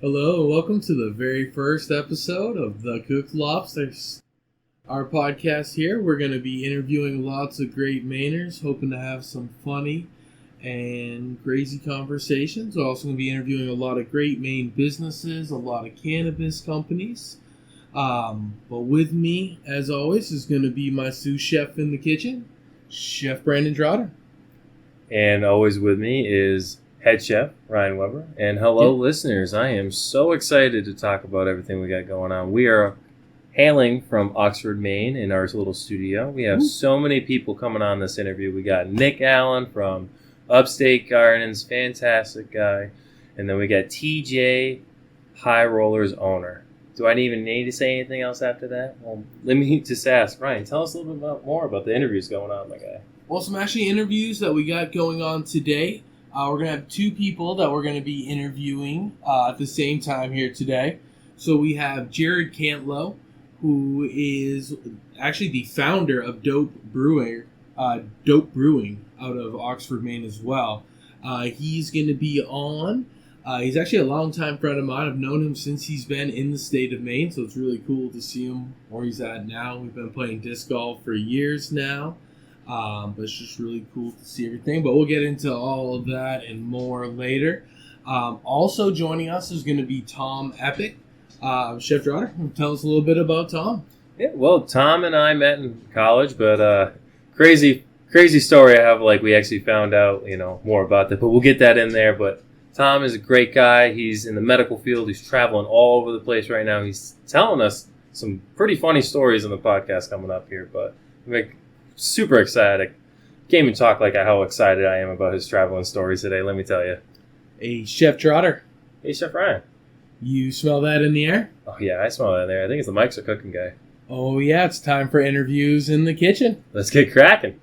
Hello, and welcome to the very first episode of the Cooked Lobsters. Our podcast here, we're going to be interviewing lots of great Mainers, hoping to have some funny and crazy conversations. We're also going to be interviewing a lot of great Maine businesses, a lot of cannabis companies. But with me, as always, is going to be my sous chef in the kitchen, Chef Brandon Trotter. And always with me is head chef Ryan Weber. And hello, listeners. I am so excited to talk about everything we got going on. We are hailing from Oxford, Maine in our little studio. We have so many people coming on this interview. We got Nick Allen from Upstate Gardens, fantastic guy. And then we got TJ High Rollers owner. Do I even need to say anything else after that? Well, let me just ask Ryan, tell us a little bit more about the interviews going on, my guy. Well, some actually interviews that we got going on today. We're going to have two people that we're going to be interviewing at the same time here today. So we have Jared Cantlo, who is actually the founder of Dope Brewing out of Oxford, Maine as well. He's going to be on. He's actually a longtime friend of mine. I've known him since he's been in the state of Maine, so it's really cool to see him where he's at now. We've been playing disc golf for years now. But it's just really cool to see everything. But we'll get into all of that and more later. Also joining us is going to be Tom Epic. Chef Trotter, tell us a little bit about Tom. Yeah, well, Tom and I met in college, but crazy story I have. Like, we actually found out, more about that. But we'll get that in there. But Tom is a great guy. He's in the medical field. He's traveling all over the place right now. He's telling us some pretty funny stories on the podcast coming up here. But super excited. Can't even talk like how excited I am about his traveling stories today, let me tell you. Hey, Chef Trotter. Hey, Chef Ryan. You smell that in the air? Oh, yeah, I smell that in there. I think it's the mics are cooking guy. Oh, yeah, it's time for interviews in the kitchen. Let's get cracking.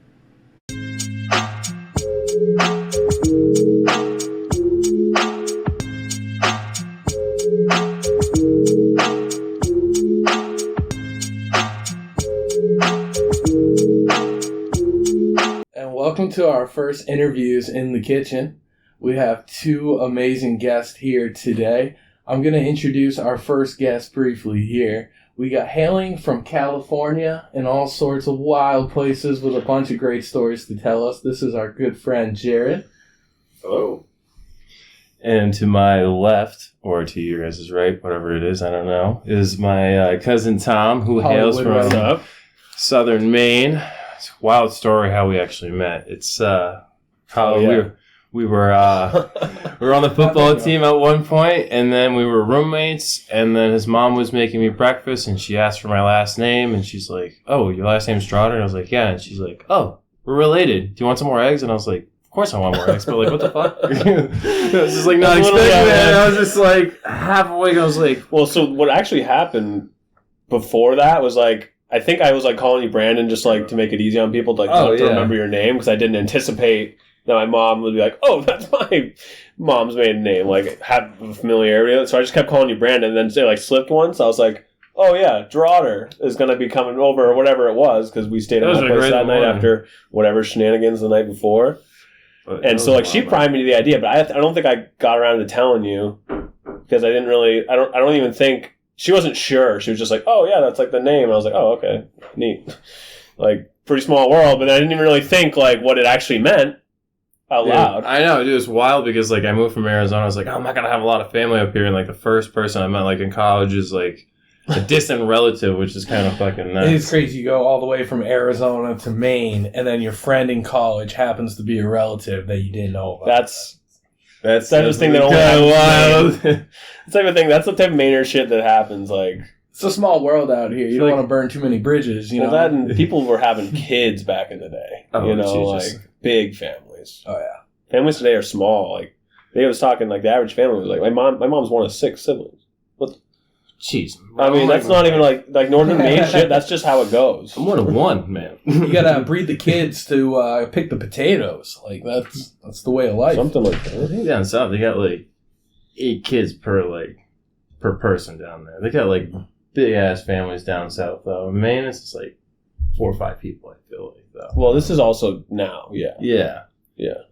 Welcome to our first interviews in the kitchen. We have two amazing guests here today. I'm going to introduce our first guest briefly here. We got hailing from California and all sorts of wild places with a bunch of great stories to tell us. This is our good friend Jared. Hello. And to my left, or to your guys' right, whatever it is, I don't know, is my cousin Tom, who hails from Southern Maine. It's a wild story how we actually met. It's we were on the football team at one point, and then we were roommates, and then his mom was making me breakfast, and she asked for my last name, and she's like, "Oh, your last name's Trotter?" And I was like, "Yeah." And she's like, "Oh, we're related. Do you want some more eggs?" And I was like, "Of course I want more eggs," but like, what the fuck? I was just like not expecting that. I was just like half awake. I was like, well, so what actually happened before that was like, I think I was like calling you Brandon just like to make it easy on people to remember your name, because I didn't anticipate that my mom would be like, "Oh, that's my mom's maiden name." Like, have a familiarity with it. So I just kept calling you Brandon, and then they like slipped once. I was like, "Oh yeah, Trotter is gonna be coming over," or whatever it was, because we stayed at my place that night after whatever shenanigans the night before. And so like she primed me to the idea, but I don't think I got around to telling you, because I didn't really. I don't even think. She wasn't sure. She was just like, "Oh, yeah, that's like the name." And I was like, "Oh, okay, neat." Like, pretty small world, but I didn't even really think like what it actually meant out loud. I know, dude. It's wild because like I moved from Arizona. I was like, "Oh, I'm not gonna have a lot of family up here." And like the first person I met like in college is like a distant relative, which is kind of fucking nuts. It's crazy. You go all the way from Arizona to Maine, and then your friend in college happens to be a relative that you didn't know about. That's the type of thing that only happens. The type of thing. That's the type of Mainer shit that happens. Like, it's a small world out here. You don't want to burn too many bridges. You know that, and people were having kids back in the day. Jesus. Like big families. Oh yeah, families today are small. Like they was talking like the average family was like my mom's one of 6 siblings. What? Jeez. I mean, that's not even like Northern Maine shit. That's just how it goes. I'm one of one, man. You gotta breed the kids to pick the potatoes. Like that's the way of life. Something like that. I think down south they got like 8 kids per person down there. They got like big ass families down south though. In Maine, it's just like 4 or 5 people. I feel like though. Well, this is also now. Yeah.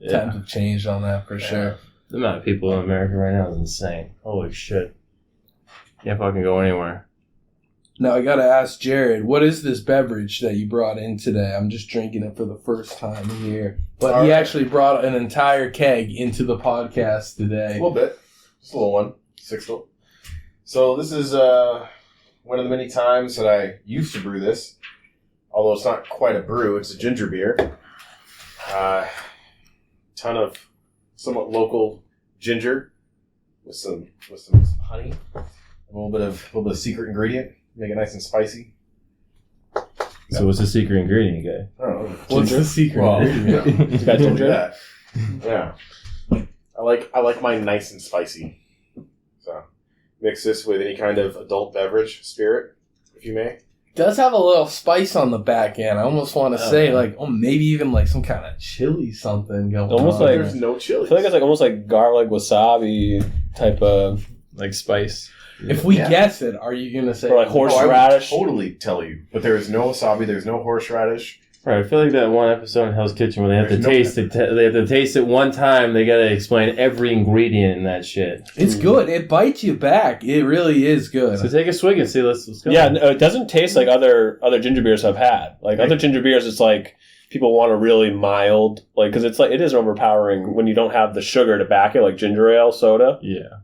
Times have changed on that for sure. The amount of people in America right now is insane. Holy shit. Can't fucking go anywhere. Now, I gotta ask Jared, what is this beverage that you brought in today? I'm just drinking it for the first time here. But he actually brought an entire keg into the podcast today. A little bit. Just a little one. 6. So this is one of the many times that I used to brew this. Although it's not quite a brew, it's a ginger beer. Ton of somewhat local ginger with some honey, a little bit of secret ingredient, make it nice and spicy. So what's the secret ingredient, guy? I don't know. What's the secret ingredient? It's got ginger. Yeah. I like mine nice and spicy. So mix this with any kind of adult beverage, spirit, if you may. Does have a little spice on the back end. I almost want to say, maybe even like some kind of chili something going almost on. like There's no chili. I feel like it's like almost like garlic wasabi type of Like spice. If we guess it, are you going to say... Or like horseradish. I would totally tell you. But there is no wasabi, there's no horseradish. Right, I feel like that one episode in Hell's Kitchen where they have There's to taste it. They have to taste it one time. They gotta explain every ingredient in that shit. It's good. It bites you back. It really is good. So take a swig and see. Let's go. Yeah, no, it doesn't taste like other ginger beers I've had. Like other ginger beers, it's like people want a really mild, like because it's like it is overpowering when you don't have the sugar to back it, like ginger ale, soda. Yeah,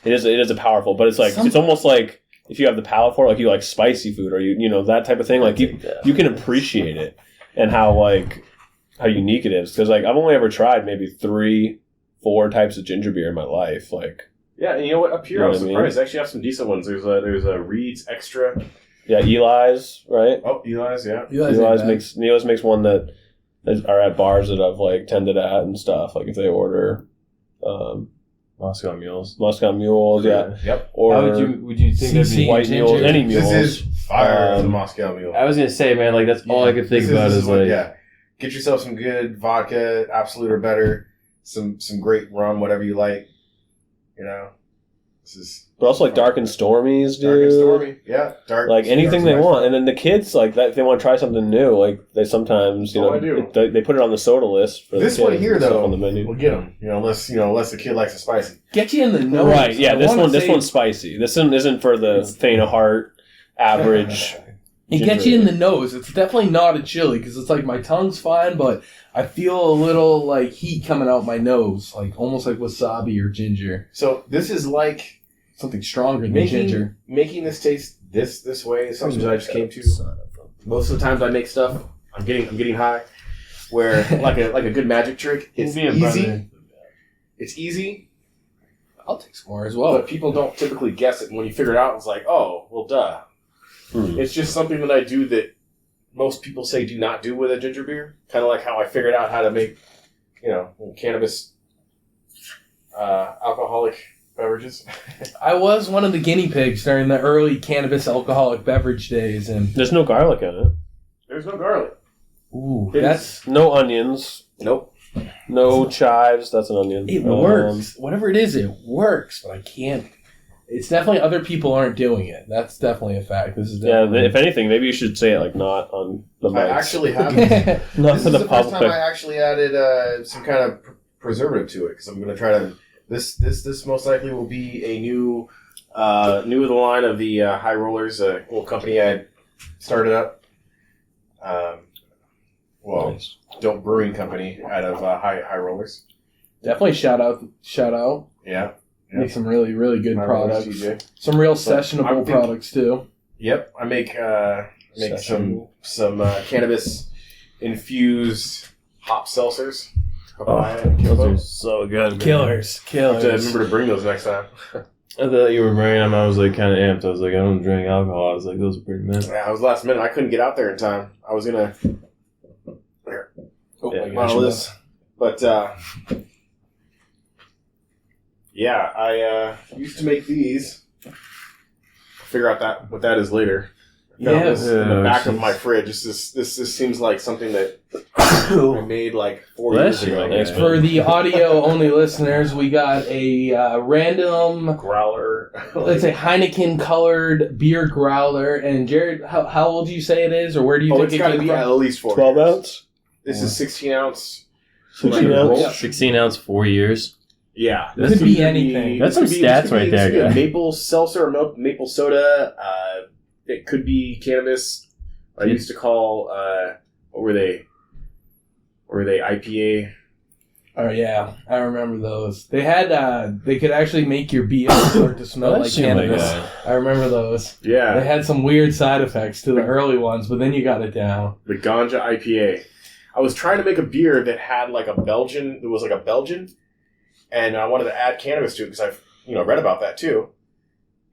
it is a powerful, but it's like it's almost like if you have the palate for it, like you like spicy food or you know that type of thing. Like you can appreciate it. And how unique it is, because like I've only ever tried maybe 3-4 types of ginger beer in my life. Like yeah, and you know what? Up here, you know I was what I surprised. They actually have some decent ones. There's a Reed's Extra. Yeah, Eli's, right? Oh, Eli's, yeah. Eli's makes one that are at bars that I've like tended at and stuff. Like if they order Moscow Mules. Yeah. Yep. Or how would you think that'd be white mules? Any mules? This is fire. The Moscow Mule. I was gonna say, man, like that's all I could think about is like, get yourself some good vodka, Absolute or better, some great rum, whatever you like. You know, this is. But also like dark and stormies, dude. Dark and stormy, yeah. Dark. Like anything they want, and then the kids like that. If they want to try something new, like they sometimes they put it on the soda list. For this the kids one here and stuff though, on the menu. we'll get them. Unless the kid likes it spicy. Get you in the nose. Right? Yeah. This one's spicy. This one isn't for the faint of heart, average. It gets you in the nose. It's definitely not a chili because it's like my tongue's fine, but I feel a little like heat coming out my nose, like almost like wasabi or ginger. So this is like. Something stronger than ginger. Making this taste this way is something that I just came to. Most of the times I make stuff, I'm getting high. Where like a good magic trick, it's easy. It's easy. I'll take some more as well. But people don't typically guess it. And when you figure it out, it's like, oh, well, duh. It's just something that I do that most people say do not do with a ginger beer. Kind of like how I figured out how to make, cannabis alcoholic beverages. I was one of the guinea pigs during the early cannabis alcoholic beverage days, and there's no garlic in it. There's no garlic. Ooh, that's no onions. Nope. No chives. That's an onion. It works. Whatever it is, it works. But I can't. It's definitely other people aren't doing it. That's definitely a fact. This is definitely... If anything, maybe you should say it like not on the mics. I actually have. Not this for is the the public. first time I actually added some kind of preservative to it because I'm going to try to. This most likely will be a new of the line of the High Rollers, a little company I started up. Nice. Dope brewing company out of High Rollers. Definitely shout out. Yeah. Make some really, really good products. TJ. Some real sessionable products too. Yep, I make some cannabis infused hop seltzers. Those are so good. Killers. I have to remember to bring those next time. I thought you were bringing them. I was like kind of amped. I was like, I don't drink alcohol. I was like, those are pretty mint. Yeah, I was last minute. I couldn't get out there in time. I was gonna bottle this, but yeah, I used to make these. I'll figure out what that is later. Yes. In the back of my fridge. This seems like something that I made like 4 years ago. For the audio-only listeners, we got a random growler. Let's say Heineken-colored beer growler. And Jared, how old do you say it is, or where do you think it could be? At least 4 12 ounce? This is 16 ounce. 16 ounce? Yeah. 16 ounce, 4 years. Yeah, It could be anything. That's some stats right there, guys. Maple seltzer or maple soda. It could be cannabis. I used to call. What were they? Were they IPA? Oh yeah, I remember those. They had they could actually make your beer start to smell like cannabis. I remember those. Yeah, they had some weird side effects to the early ones, but then you got it down. The Ganja IPA. I was trying to make a beer that had like a Belgian. It was like a Belgian, and I wanted to add cannabis to it because I've read about that too.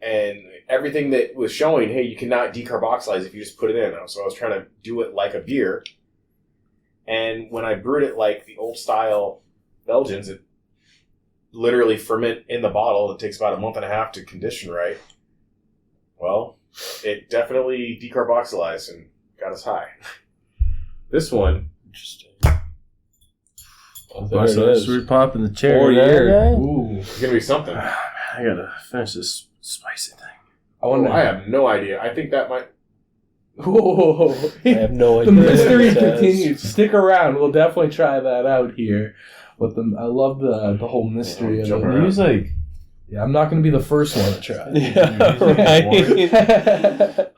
And everything that was showing, hey, you cannot decarboxylize if you just put it in. So I was trying to do it like a beer. And when I brewed it like the old style Belgians, it literally ferment in the bottle. It takes about a month and a half to condition right. Well, it definitely decarboxylized and got us high. This one, Interesting. There it is. We're popping the cherry. 4 years. Ooh, it's gonna be something. I gotta finish this spicy thing. I have no idea. I think that might. Whoa. I have no idea. The mystery continues. Stick around. We'll definitely try that out here. But I love the whole mystery of it. Use like. Yeah, I'm not going to be the first one to try. Yeah, right.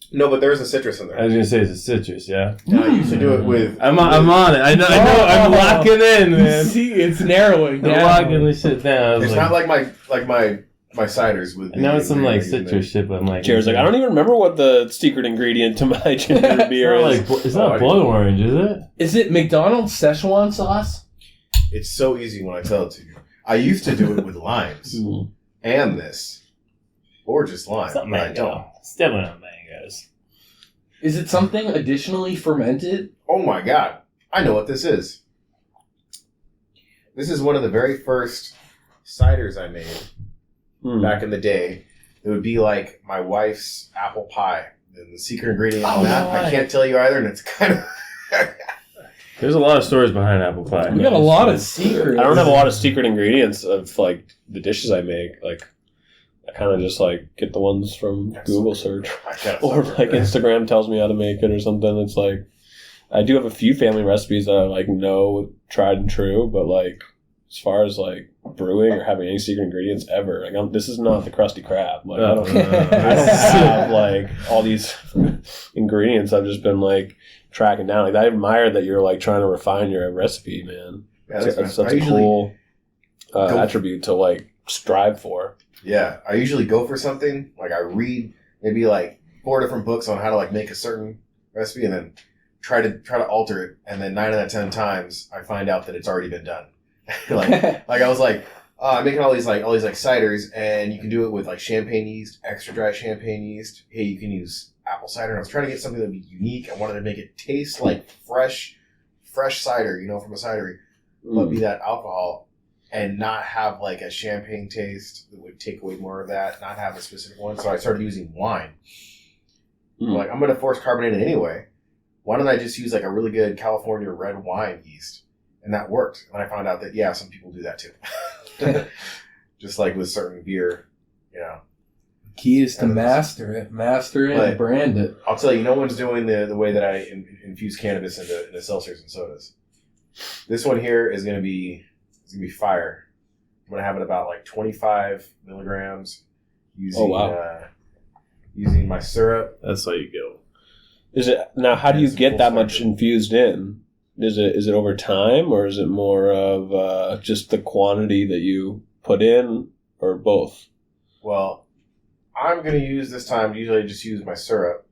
No, but there's a citrus in there. I was gonna say it's a citrus. Yeah. No, I used to do it with. I'm on it. I know. I'm locking in, man. See, it's narrowing I'm down. locking this shit down. It's not like my ciders with. I know it's some like citrus shit, but I'm like. Jared's like, I don't even remember what the secret ingredient to my ginger beer is. It's not blood orange, is it? Is it McDonald's Szechuan sauce? It's so easy when I tell it to you. I used to do it with limes and this, or just lime. It's not but I don't. mango. It's definitely not mangoes. Is it something additionally fermented? Oh my god! I know what this is. This is one of the very first ciders I made back in the day. It would be like my wife's apple pie. And the secret ingredient on that, I can't tell you either, and it's kind of. There's a lot of stories behind apple pie. We got a lot of secrets. I don't have a lot of secret ingredients of like the dishes I make. Like I kind of just like get the ones from Google search or like Instagram tells me how to make it or something. It's like I do have a few family recipes that I like know tried and true, but like as far as like brewing or having any secret ingredients ever, like this is not the Krusty Krab. Like I don't have like all these ingredients. I've just been like tracking down. Like I admire that you're like trying to refine your recipe, man. Yeah, that's such a cool attribute to like strive for. Yeah, I usually go for something like I read maybe like 4 different books on how to like make a certain recipe, and then try to alter it, and then 9 out of 10 times I find out that it's already been done. like I was like, I'm making all these ciders, and you can do it with like champagne yeast, extra dry champagne yeast. Hey, you can use apple cider. And I was trying to get something that would be unique. I wanted to make it taste like fresh cider, from a cidery, but be that alcohol and not have like a champagne taste that would take away more of that, not have a specific one. So I started using wine. Like, I'm going to force carbonate it anyway. Why don't I just use like a really good California red wine yeast? And that worked. And I found out that, yeah, some people do that too. Just like with certain beer, Key is to master it and brand it. I'll tell you, no one's doing the way that I infuse cannabis into seltzers and sodas. This one here is going to be fire. I'm going to have it about like 25 milligrams using using my syrup. That's how you go. Is it now? How do you get that much infused in? Is it over time, or is it more of just the quantity that you put in, or both? Well, I'm going to use this time. Usually, I just use my syrup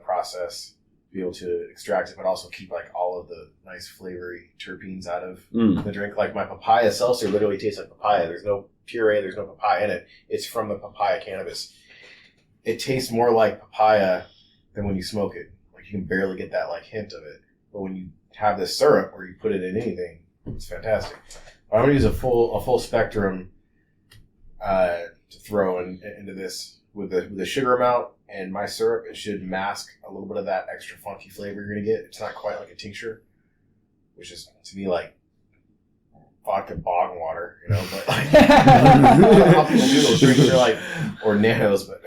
process to be able to extract it, but also keep like all of the nice flavory terpenes out of the drink. Like my papaya seltzer literally tastes like papaya. There's no puree. There's no papaya in it. It's from the papaya cannabis. It tastes more like papaya than when you smoke it. Like you can barely get that like hint of it. But when you have this syrup or you put it in anything, it's fantastic. I'm going to use a full spectrum to throw into this with the sugar amount and my syrup. It should mask a little bit of that extra funky flavor you're going to get. It's not quite like a tincture, which is to me like vodka bog water, But like, how people do those drinks are like, or nanos, but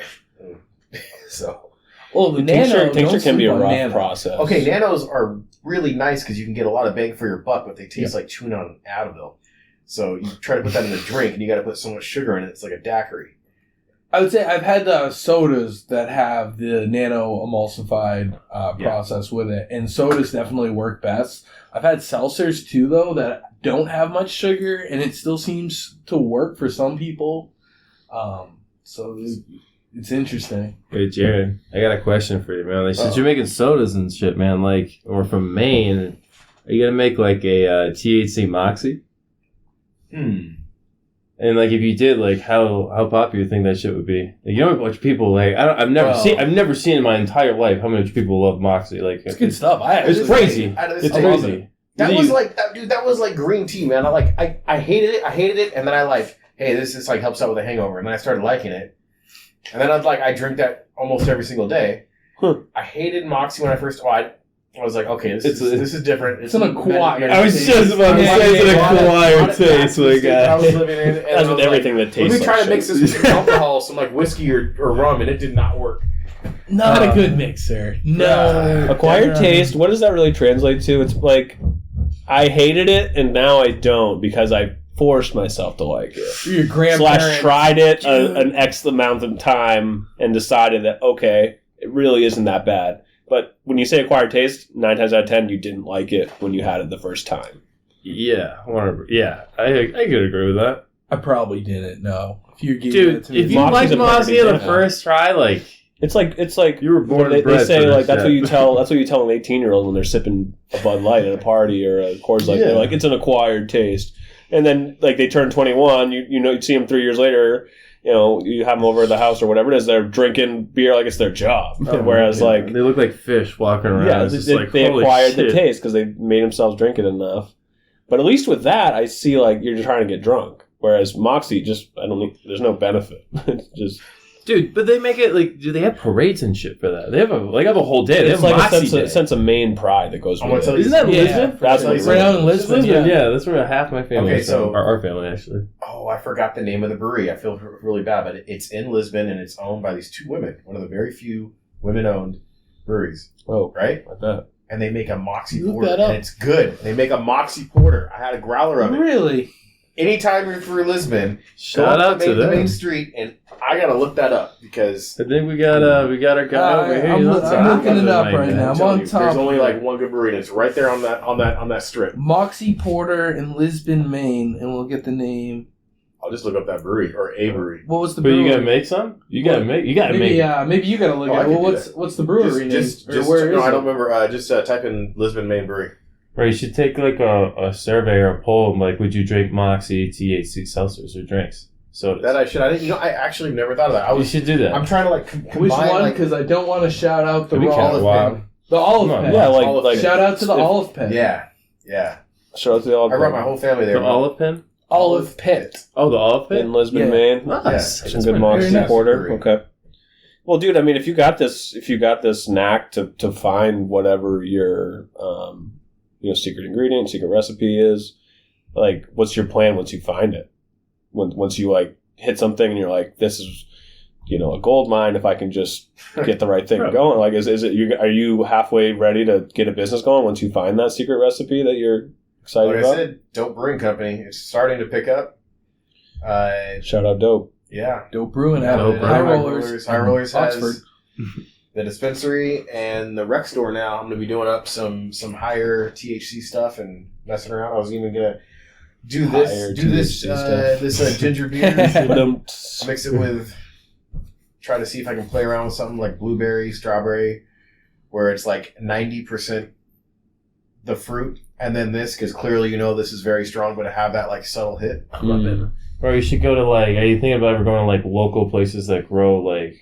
so. Well, the tincture can be a rough process. Okay, nanos are really nice because you can get a lot of bang for your buck, but they taste like chewing on Advil. So you try to put that in a drink, and you got to put so much sugar in it. It's like a daiquiri. I would say I've had sodas that have the nano emulsified process with it, and sodas definitely work best. I've had seltzers too, though, that don't have much sugar, and it still seems to work for some people. So it's interesting. Hey, Jared, I got a question for you, man. Like, since you're making sodas and shit, man, like, or from Maine, are you gonna make like a THC Moxie? And like, if you did, like, how popular do you think that shit would be? Like, you know, a bunch of people like I've never seen in my entire life how many people love Moxie. Like, it's good stuff. It's crazy. It's crazy. That was like, dude. That was like green tea, man. I hated it. I hated it, and then I like, hey, this like helps out with a hangover, and then I started liking it, and then I drink that almost every single day. I hated Moxie when I first. I was like, okay, this is different. It's an acquired. I was just about to say it's an acquired taste. I was living in. That's with everything that tastes. Let me try to mix this with some alcohol, some like whiskey or rum, and it did not work. Not a good mixer. No. Acquired taste. What does that really translate to? It's like I hated it, and now I don't because I forced myself to like it. Your grandparents tried it an X amount of time and decided that okay, it really isn't that bad. But when you say acquired taste, 9 times out of 10, you didn't like it when you had it the first time. Yeah, whatever. Yeah, I could agree with that. I probably didn't. No, if you if you like Moxie on the first try, like it's like you were born. They say like that's what you tell an 18-year-old when they're sipping a Bud Light at a party or a Coors Light. They're like, it's an acquired taste, and then like they turn 21. You see them 3 years later. You know, you have them over at the house or whatever it is, they're drinking beer like it's their job. Whereas, like... They look like fish walking around. Yeah, they acquired the taste because they made themselves drink it enough. But at least with that, I see, like, you're just trying to get drunk. Whereas Moxie, there's no benefit. It's just... Dude, but they make it, like, do they have parades and shit for that? They have a whole day. They it's have like Moxie a sense of Maine pride that goes with it. Isn't that Lisbon? That's right out in Lisbon? Yeah, that's where half my family is from. Our family, actually. Oh, I forgot the name of the brewery. I feel really bad, but it's in Lisbon, and it's owned by these 2 women. One of the very few women-owned breweries. Oh, right? Like that. And they make a Moxie porter, and it's good. They make a Moxie porter. I had a growler of it. Really? Anytime you're through Lisbon, shout out to the main street, and I gotta look that up because I think we got our guy over here. I'm looking it up right now. I'm on top. There's only like one good brewery, and it's right there on that strip. Moxie Porter in Lisbon, Maine, and we'll get the name. I'll just look up that brewery or a brewery. What was the brewery? But you gotta make some. You gotta make. Maybe you gotta look at it. Well, what's the brewery name? I don't remember. Just type in Lisbon, Maine brewery. Right, you should take like a survey or a poll and like, would you drink Moxie, THC seltzers or drinks? So that I should. I didn't. I actually never thought of that. You should do that. I'm trying to like combine. Which one? Because I don't want to shout out the olive pen. The olive pen. Yeah, like shout out to the olive pen. Yeah. Shout out to the olive pen. I brought my whole family there. The olive pen. Olive pit. Oh, the olive pit in Lisbon, Maine. Nice. Some good Moxie porter. Okay. Well, dude, I mean, if you got this knack to find whatever your secret ingredient, secret recipe is, like, what's your plan once you find it? Once you like hit something and you're like, this is, a gold mine if I can just get the right thing going. Like, are you halfway ready to get a business going once you find that secret recipe that you're excited about? Like I said, Dope Brewing Company. It's starting to pick up. Shout out Dope. Yeah, Dope Brewing out of High Rollers. High Rollers has Oxford. The dispensary and the rec store now. I'm going to be doing up some higher THC stuff and messing around. I was even going to do this ginger beer. Mix it with, try to see if I can play around with something like blueberry, strawberry, where it's like 90% the fruit, and then this, because clearly this is very strong, but to have that like subtle hit. I love it. Or you should go to are you thinking about ever going to like local places that grow like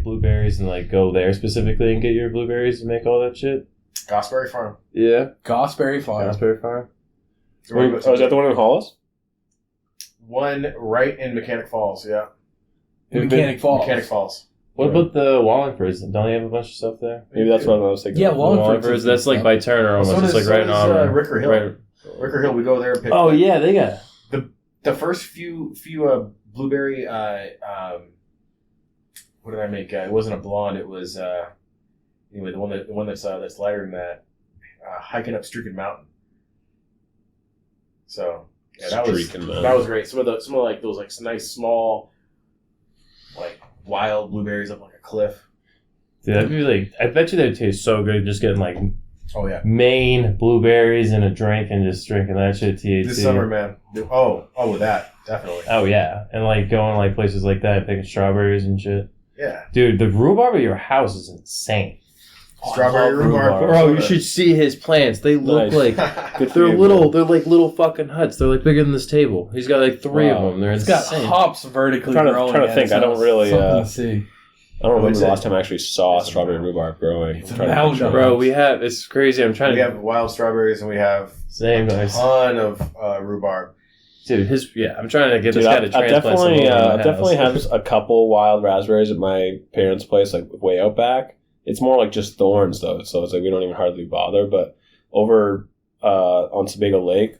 blueberries and like go there specifically and get your blueberries and make all that shit? Gosberry Farm. Yeah. Gosberry Farm. So is that the one in Hollis? One right in Mechanic Falls, yeah. Mechanic Falls. What about the Wallingfords? Don't they have a bunch of stuff there? Maybe that's what I was thinking. Yeah, Wallingfords. That's like by Turner almost. It's like right in Auburn. Ricker Hill. Right. Ricker Hill, we go there and pick. Oh, yeah, they got... The first few blueberry, what did I make? It wasn't a blonde. It was anyway the one that's lighter than that. Hiking up Stricken Mountain. So that was great. Some of like those like nice small, like wild blueberries up like a cliff. Dude, that'd be like, I bet you that'd taste so good just getting like Maine blueberries in a drink and just drinking that shit THC. This summer, man. With that, definitely. Oh yeah, and like going like places like that, picking strawberries and shit. Yeah, dude, the rhubarb at your house is insane. Strawberry rhubarb, bro. You should see his plants. They look like they're little. They're like little fucking huts. They're like bigger than this table. He's got like 3 of them. They're insane. He's got hops vertically growing. I'm trying to think. I don't really. See. I don't remember the last time I actually saw strawberry rhubarb growing. It's a mountain, bro. It's crazy. We have wild strawberries and we have a ton of rhubarb. Dude, I'm trying to get this guy to transplant some over I definitely have a couple wild raspberries at my parents' place, like way out back. It's more like just thorns, though, so it's like we don't even hardly bother. But over on Sebago Lake,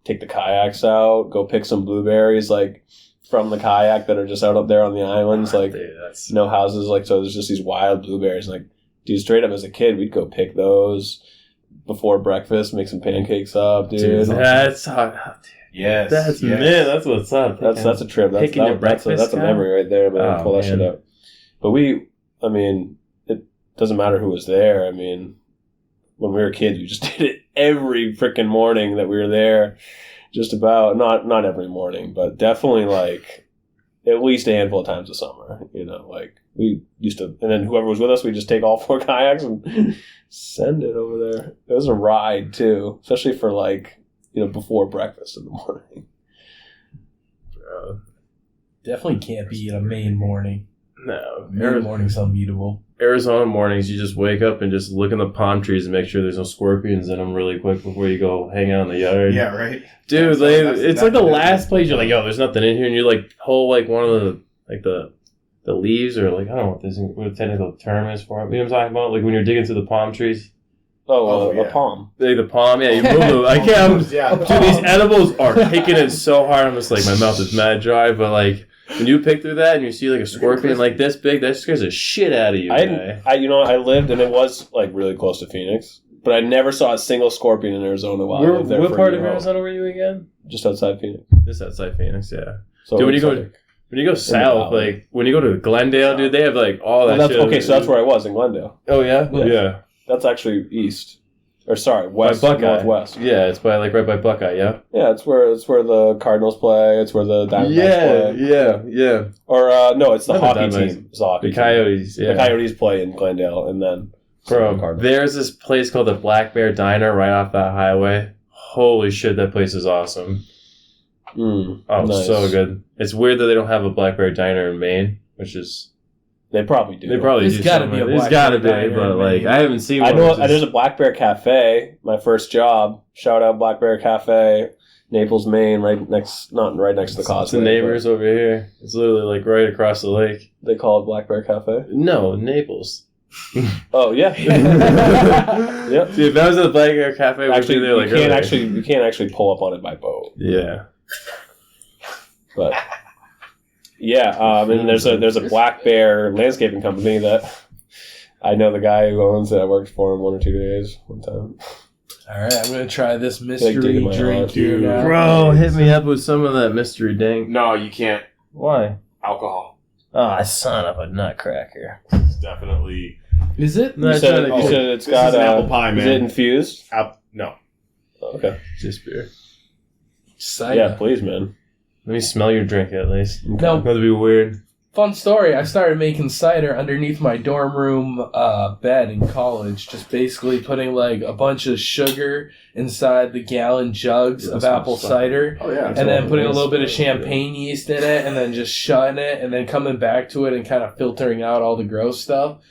take the kayaks out, go pick some blueberries, like from the kayak that are just out up there on the islands, like dude, no houses, like so. There's just these wild blueberries, like dude, straight up as a kid, we'd go pick those before breakfast, make some pancakes up, dude. That's hot. Yes, man. That's what's up. That's a trip. That's a memory right there, man. Pull that shit up. But it doesn't matter who was there. I mean, when we were kids, we just did it every freaking morning that we were there. Just about not every morning, but definitely like at least a handful of times a summer. You know, like we used to, and then whoever was with us, we just take all 4 kayaks and send it over there. It was a ride too, especially for like before breakfast in the morning. Bro, definitely can't beat a Maine morning. No, Maine morning's unbeatable. Arizona mornings, you just wake up and just look in the palm trees and make sure there's no scorpions in them really quick before you go hang out in the yard. Yeah, right. Dude, it's like the last place you're like, yo, there's nothing in here, and you like pull like one of the like the leaves or like I don't know what the technical term is for it. You know what I'm talking about? Like when you're digging through the palm trees. A palm. The palm, yeah. You move. I can't. Dude, these edibles are kicking in so hard. I'm just like, my mouth is mad dry. But like, when you pick through that and you see like a scorpion like this big, that scares the shit out of you. I lived and it was like really close to Phoenix, but I never saw a single scorpion in Arizona while I lived there. What part of Arizona were you again? Just outside Phoenix. Just outside Phoenix, yeah. So dude, when you go south, like when you go to Glendale, dude, they have like all that shit. Okay, so that's where I was in Glendale. Oh yeah, yeah. That's actually east. Or sorry, west, northwest. Yeah, it's by like right by Buckeye. Yeah. Yeah, it's where the Cardinals play. It's where the Diamondbacks play. Yeah. Or no, it's the hockey team. It's the hockey team. Coyotes. Yeah. The Coyotes play in Glendale, and then there's this place called the Black Bear Diner right off that highway. Holy shit, that place is awesome. Nice. So good. It's weird that they don't have a Black Bear Diner in Maine, which is. They probably do. There's got to be a Black Bear Diner, but like I haven't seen one. I know there's a Black Bear Cafe. My first job. Shout out Black Bear Cafe, Naples, Maine, not right next to the causeway. It's the neighbors over here. It's literally like right across the lake. They call it Black Bear Cafe? No, Naples. Oh yeah. Yep. Dude, if that was a Black Bear Cafe, actually, there like you can't actually pull up on it by boat. Yeah. But. Yeah, and there's a Black Bear landscaping company that I know the guy who owns it. I worked for him 1 or 2 days one time. All right, I'm gonna try this mystery drink here now. Bro, hit me up with some of that mystery drink. No, you can't. Why? Alcohol. Oh, son of a nutcracker! It's definitely. Is it? You said it's got apple pie, man. Is it infused? No. Okay. Just beer. Cider. Yeah, please, man. Let me smell your drink at least. No. That'd be weird. Fun story. I started making cider underneath my dorm room bed in college. Just basically putting like a bunch of sugar inside the gallon jugs of apple cider. Oh, yeah. And then putting a little bit of champagne yeast in it and then just shutting it and then coming back to it and kind of filtering out all the gross stuff.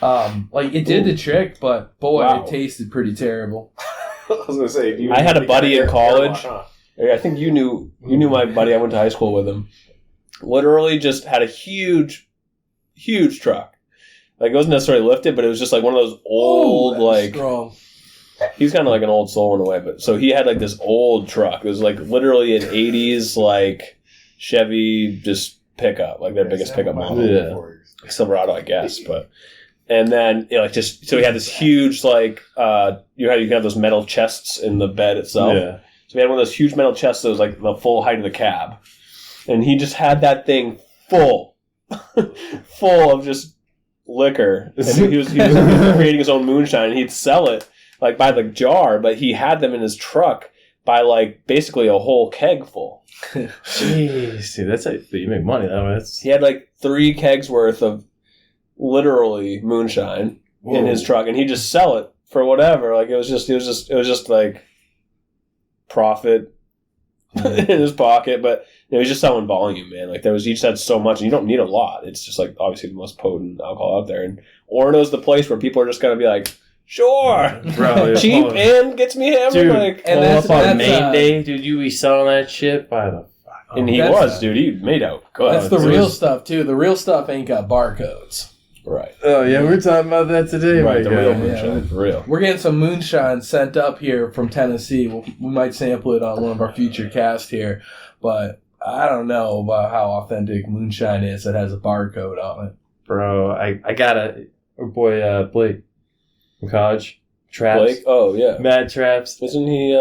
It did the trick, but boy, It tasted pretty terrible. I was going to say, I had a buddy in college. I think you knew my buddy. I went to high school with him. Literally just had a huge truck. Like it wasn't necessarily lifted, but it was just like one of those old strong. He's kind of like an old soul in a way, but so he had like this old truck. It was like literally an 80s like Chevy just pickup, like their biggest pickup model. Yeah. Silverado, I guess, but. And then, so he had this huge, like, you have those metal chests in the bed itself. Yeah. So we had one of those huge metal chests that was like the full height of the cab. And he just had that thing full of just liquor. And he was creating his own moonshine, and he'd sell it like by the jar, but he had them in his truck by like basically a whole keg full. Jeez, dude, that's how you make money that way. He had like 3 kegs worth of literally moonshine in his truck, and he'd just sell it for whatever. Like it was just like profit in his pocket, but he was just selling volume, man. Like he just had so much, and you don't need a lot. It's just like obviously the most potent alcohol out there, and Orono's the place where people are just gonna be like, sure, bro, cheap and gets me hammered. Dude, like, and that's on main day, dude. You be selling that shit by the. And he was, dude. He made out good. That's the real stuff too. The real stuff ain't got barcodes. Right. Oh yeah, we're talking about that today. Right. The real moonshine. For real. We're getting some moonshine sent up here from Tennessee. We might sample it on one of our future casts here, but I don't know about how authentic moonshine is that has a barcode on it. Bro, I got our boy Blake from college. Traps. Blake? Oh yeah. Mad Traps. Isn't he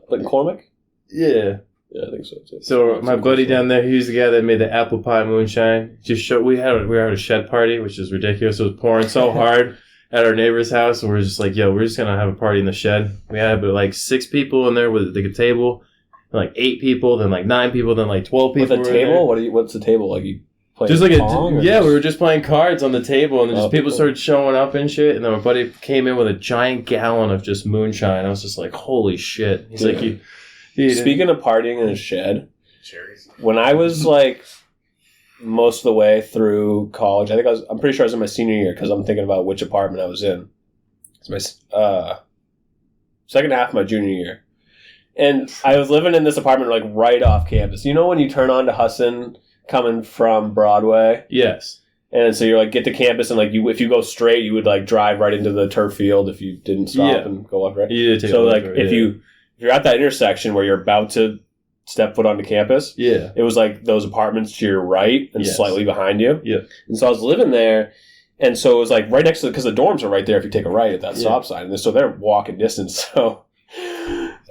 like McCormick? Yeah. Yeah, I think so too. So my buddy down there, he's the guy that made the apple pie moonshine. We were at a shed party, which is ridiculous. It was pouring so hard at our neighbor's house, and we're just like, yo, we're just gonna have a party in the shed. We had like 6 people in there with like a table, and like 8 people, then like 9 people, then like 12 people. With a table? What's the table like? You play just like Pong, we were just playing cards on the table, and then just people cool. started showing up and shit. And then my buddy came in with a giant gallon of just moonshine. I was just like, holy shit! He's like, Speaking of partying in a shed, Cherries. when I was like most of the way through college, I'm pretty sure I was in my senior year because I'm thinking about which apartment I was in. It's my second half of my junior year. And I was living in this apartment like right off campus. You know when you turn on to Hudson coming from Broadway? yes. And so you're like, get to campus, and like if you go straight, you would like drive right into the turf field if you didn't stop and go left, right? So like if you're at that intersection where you're about to step foot onto campus, it was like those apartments to your right and slightly behind you. Yeah. And so I was living there, and so it was like right next to, because the dorms are right there if you take a right at that stop sign, and so they're walking distance. So,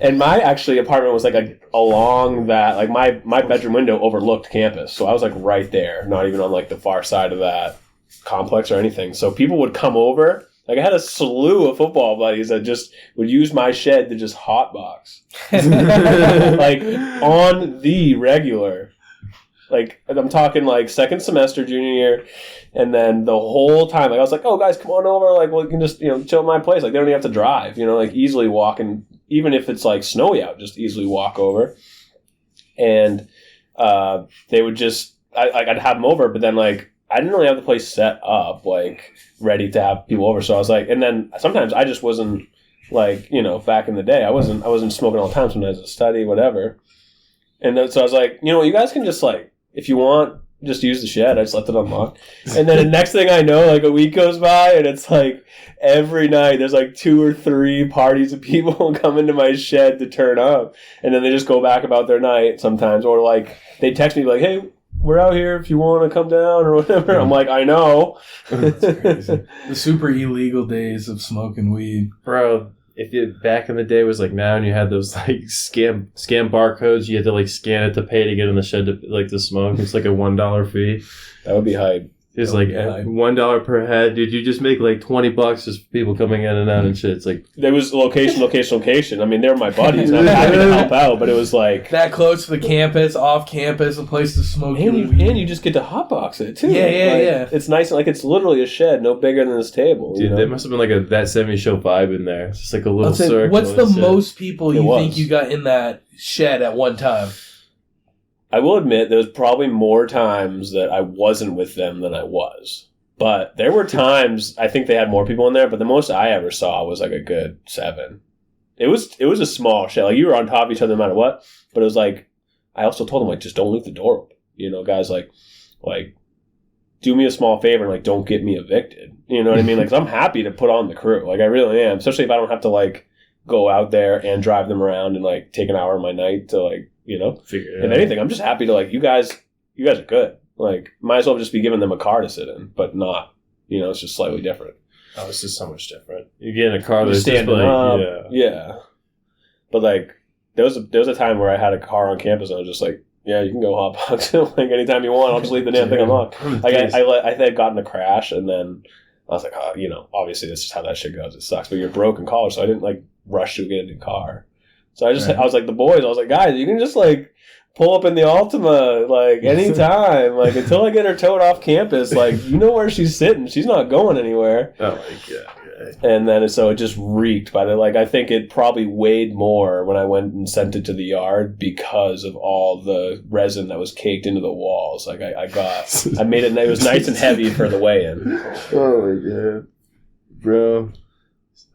and my actually apartment was like along that, like my bedroom window overlooked campus, so I was like right there, not even on like the far side of that complex or anything. So people would come over. Like, I had a slew of football buddies that just would use my shed to just hotbox. Like, on the regular. Like, I'm talking, like, second semester, junior year, and then the whole time, like, I was like, oh, guys, come on over. Like, well, you can just, chill at my place. Like, they don't even have to drive, like, easily walk. And even if it's, like, snowy out, just easily walk over. And they would just, I'd have them over, but then, like, I didn't really have the place set up, like, ready to have people over. So I was like, and then sometimes I just wasn't, like, back in the day, I wasn't smoking all the time. Sometimes I study, whatever. And then, so I was like, you guys can just, like, if you want, just use the shed. I just left it unlocked. And then the next thing I know, like, a week goes by, and it's like every night there's like 2 or 3 parties of people come into my shed to turn up. And then they just go back about their night sometimes. Or, like, they text me, like, hey, we're out here if you want to come down or whatever. I'm like, I know. That's crazy. The super illegal days of smoking weed. Bro, if you back in the day was like now and you had those like scam barcodes, you had to like scan it to pay to get in the shed to smoke. It's like a $1 fee. That would be hype. It's like $1 per head, dude. You just make like $20 just for people coming in and out and shit. It's like there was location. I mean, they were my buddies, and I'm happy to help out. But it was like that close to the campus, off campus, a place to smoke. And you just get to hotbox it too. Yeah. It's nice, like it's literally a shed, no bigger than this table. Dude, there must have been like a That 70s Show vibe in there. It's just like a little circle. What's the most people you think you got in that shed at one time? I will admit there was probably more times that I wasn't with them than I was. But there were times I think they had more people in there, but the most I ever saw was like a good 7. It was a small shed. Like you were on top of each other no matter what. But it was like I also told them like just don't leave the door open. Guys like do me a small favor and like don't get me evicted. You know what I mean? Like 'cause I'm happy to put on the crew. Like I really am. Especially if I don't have to like go out there and drive them around and like take an hour of my night to like figure it if out. anything, I'm just happy to like you guys are good. Like might as well just be giving them a car to sit in, but not. It's just slightly different. Oh, it's just so much different. You get in a car You're that's just standing like up, yeah. But like there was a time where I had a car on campus and I was just like, yeah, you can go hotbox like anytime you want. I'll just leave the damn thing unlocked. Like I had gotten a crash and then I was like, oh, obviously this is how that shit goes. It sucks, but you're broke in college, so I didn't like rush to get a new car. So I was like the boys. I was like, guys, you can just like pull up in the Altima like anytime, like until I get her towed off campus. Like where she's sitting. She's not going anywhere. Oh my god. And then so it just reeked. But I think it probably weighed more when I went and sent it to the yard because of all the resin that was caked into the walls. Like I made it. It was nice and heavy for the weigh-in. Oh my god, bro!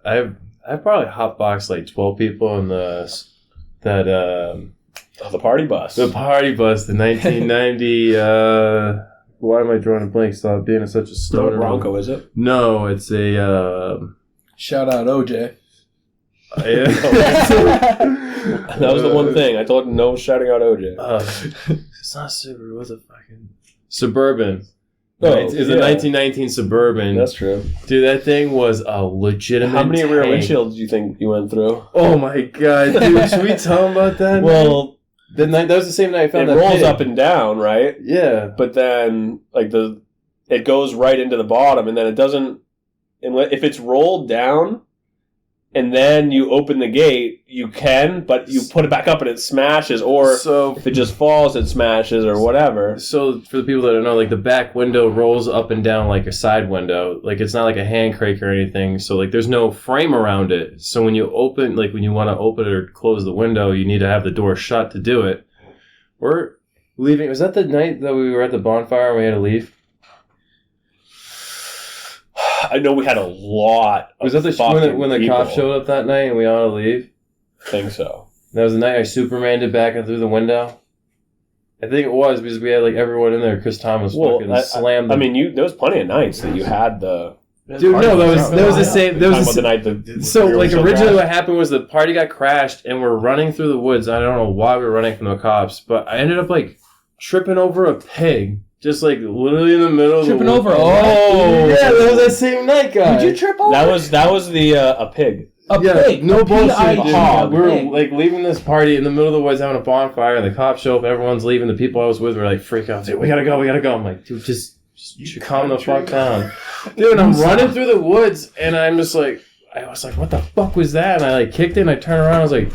I've probably hotboxed like 12 people in the party bus. The party bus, the 1990. Why am I drawing a blank? Stop being such a stoner. Bronco, is it? No, it's a... Shout out OJ. Yeah. That was the one thing. I told him no shouting out OJ. It's not Subaru. What's a fucking... Suburban. Oh, it's a 1919 Suburban. That's true. Dude, that thing was a legitimate How many tank. rear windshields do you think you went through? Oh my god, dude. Should we tell him about that? Well... That was the same night I found it that rolls pig. up and down, right? Yeah. But then, it goes right into the bottom, and then it doesn't... If it's rolled down, and then you open the gate, you can, but you put it back up and it smashes, or if it just falls, it smashes, or whatever. So, for the people that don't know, the back window rolls up and down like a side window. It's not like a hand crank or anything. So, there's no frame around it. So, when you open, when you want to open it or close the window, you need to have the door shut to do it. We're leaving. Was that the night that we were at the bonfire and we had to leave? I know we had a lot of Was that when the cops showed up that night and we all had to leave? I think so. That was the night I Supermaned back and through the window? I think it was because we had everyone in there. Chris Thomas fucking slammed them. there was plenty of nights that you had the... Dude, no, that was the same. That was the night. Originally what happened was the party got crashed and we're running through the woods. I don't know why we were running from the cops, but I ended up tripping over a pig. Just literally in the middle tripping of the over. Oh, yeah, that was that same night, guys. Did you trip over? That was the a pig. A pig. No bullshit. We were pig. Leaving this party in the middle of the woods having a bonfire, and the cops show up. Everyone's leaving. The people I was with were freak out. We gotta go. I'm like, dude, just calm the fuck down, dude. And I'm running through the woods, and I'm just I was like, what the fuck was that? And I kicked it. And I turned around. I was like,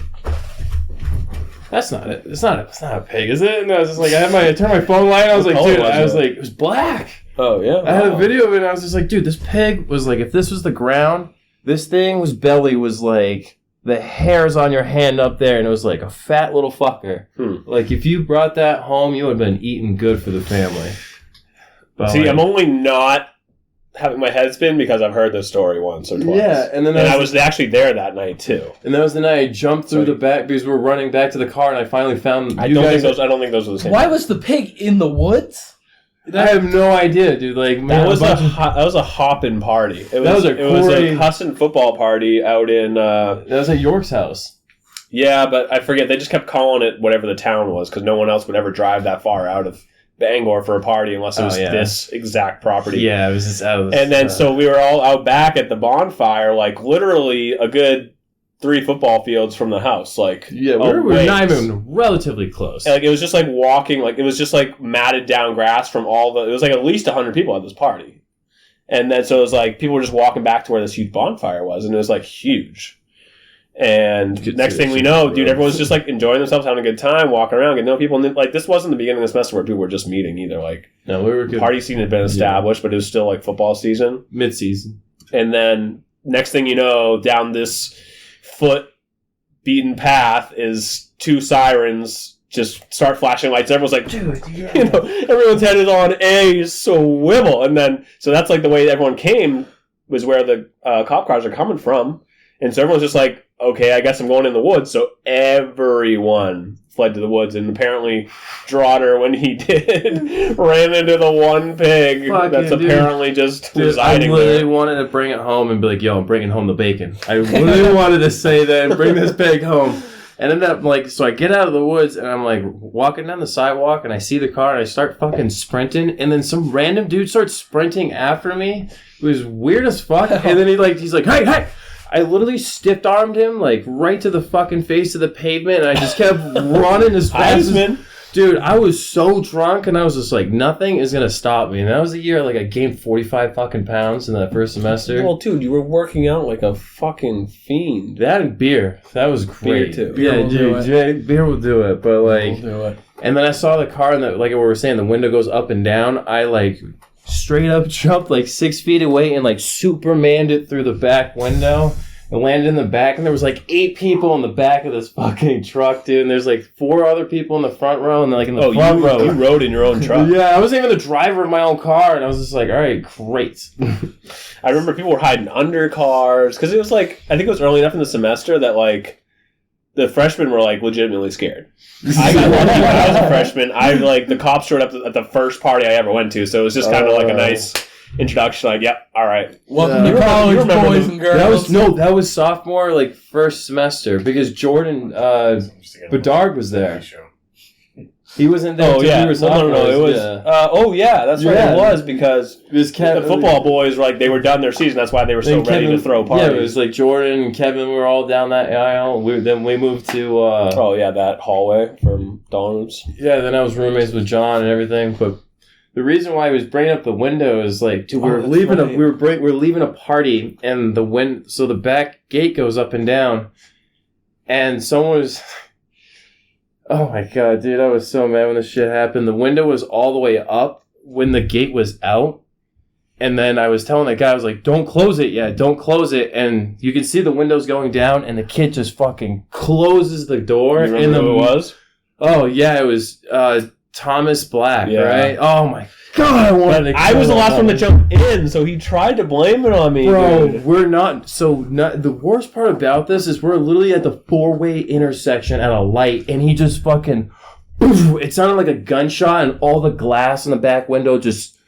that's not it. It's not a pig, is it? And I was just I turned my phone light. I was like, dude, it was black. Oh yeah. I had a video of it. And I was just like, dude, this pig was if this was the ground, this thing's belly was the hairs on your hand up there, and it was a fat little fucker. If you brought that home, you would have been eating good for the family. But see, I'm only not having my head spin because I've heard this story once or twice. Yeah, and I was actually there that night too. And that was the night I jumped through the back because we were running back to the car, and I finally found. I don't think those are the same. Why was the pig in the woods? I have no idea, dude. That was a hopping party. It was a cussing football party out in. That was at York's house. Yeah, but I forget. They just kept calling it whatever the town was because no one else would ever drive that far out of Bangor for a party unless it was this exact property. Yeah, it was just out of this. And then so we were all out back at the bonfire, literally a good 3 football fields from the house. We were not even relatively close. And, it was just walking, it was just matted down grass from all the. It was at least 100 people at this party, and then so it was people were just walking back to where this huge bonfire was, and it was huge. And next thing we know, dude, everyone's just enjoying themselves, having a good time, walking around, getting to know people. And this wasn't the beginning of the semester where people were just meeting either. No, we were good. Party scene had been established, but it was still football season, mid-season. And then next thing you know, down this foot beaten path is 2 sirens just start flashing lights. Everyone's like, dude, yeah. Everyone's head is on a swivel. And then so that's the way everyone came was where the cop cars are coming from. And so everyone's just okay, I guess I'm going in the woods. So everyone fled to the woods, and apparently Drotter, when he did, ran into the one pig that's apparently just residing there. I literally wanted to bring it home and be like, yo, I'm bringing home the bacon. I really wanted to say that and bring this pig home. And ended up so I get out of the woods and I'm walking down the sidewalk and I see the car and I start fucking sprinting, and then some random dude starts sprinting after me. It was weird as fuck. And then he's like, hey! I literally stiff armed him like right to the fucking face of the pavement, and I just kept running as fast as... Dude, I was so drunk, and I was just like, nothing is going to stop me. And that was the year, like, I gained 45 fucking pounds in that first semester. Well, dude, you were working out like a fucking fiend. That and beer. That was great. Beer, too. Yeah, dude, beer will do it. But, like, we'll do it. And then I saw the car, and like we were saying, the window goes up and down. I, like, straight up jumped, like, 6 feet away and, like, Supermaned it through the back window. I landed in the back, and there was like 8 people in the back of this fucking truck, dude. And there's like 4 other people in the front row, and like in the front row. You rode in your own truck. Yeah, I wasn't even the driver of my own car, and I was just like, all right, great. I remember people were hiding under cars because it was like, I think it was early enough in the semester that like the freshmen were like legitimately scared. I got lucky when I was a freshman. The cops showed up at the first party I ever went to, so it was just kind of like a nice introduction, like, yep, all right. Welcome to college, boys and girls. That was sophomore, like, first semester, because Jordan Bedard was there. He wasn't there. Oh, yeah. We were No, it was... that's right, it was, because the football boys, like, they were done their season, that's why they were so ready to throw parties. Yeah, it was like Jordan and Kevin were all down that aisle. Then we moved to... that hallway from dorms. Yeah, then I was roommates with John and everything, but... The reason why I was bringing up the window is like, dude, we're leaving a party, and so the back gate goes up and down, and someone was, oh my god, dude, I was so mad when this shit happened. The window was all the way up when the gate was out, and then I was telling that guy, I was like, don't close it yet, don't close it, and you can see the windows going down, and the kid just fucking closes the door. You remember who it was? Oh yeah, it was Thomas Black, right? Oh my god, I was the last one to jump in, so he tried to blame it on me. Bro, dude. we're not. The worst part about this is we're literally at the 4-way intersection at a light, and he just fucking. It sounded like a gunshot, and all the glass in the back window just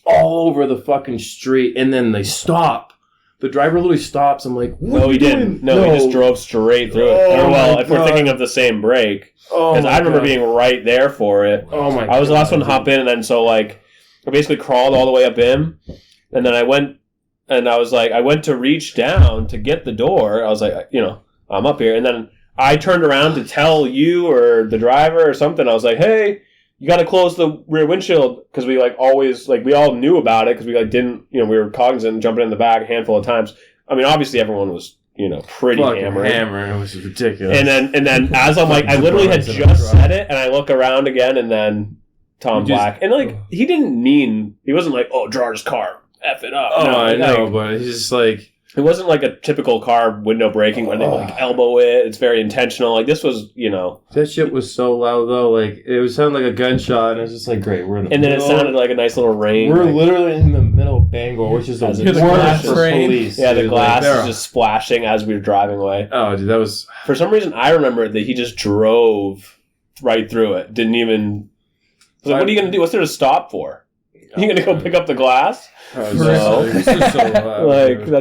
all over the fucking street, and then they stop. The driver literally stops. I'm like, what? No, he didn't. No, he just drove straight through it. If we're thinking of the same break. Because I remember being right there for it. Oh my god. I was the last one to hop in, and then so like I basically crawled all the way up in, and then I went to reach down to get the door. I was like, I'm up here, and then I turned around to tell you or the driver or something. I was like, hey, you got to close the rear windshield, because we like always like we all knew about it because we like didn't we were cognizant and jumping in the back a handful of times. I mean, obviously everyone was pretty hammered. It was ridiculous. And then as I'm like, I literally had just said it, and I look around again, and then Tom Black, and like he wasn't like, oh, Gerard's car, F it up. Oh, no, I know, but he's just like, it wasn't like a typical car window breaking where they like elbow it. It's very intentional. Like this was, that shit was so loud though. Like it was sounding like a gunshot, and it was just like, great, we're in the and then it sounded like a nice little rain. We're literally in the middle of Bangor, which is the worst for police. Yeah, the glass is just splashing as we were driving away. Oh, dude, that was... For some reason, I remember that he just drove right through it. Didn't even... Like, what are you going to do? What's there to stop for? You going to go pick up the glass? No. That's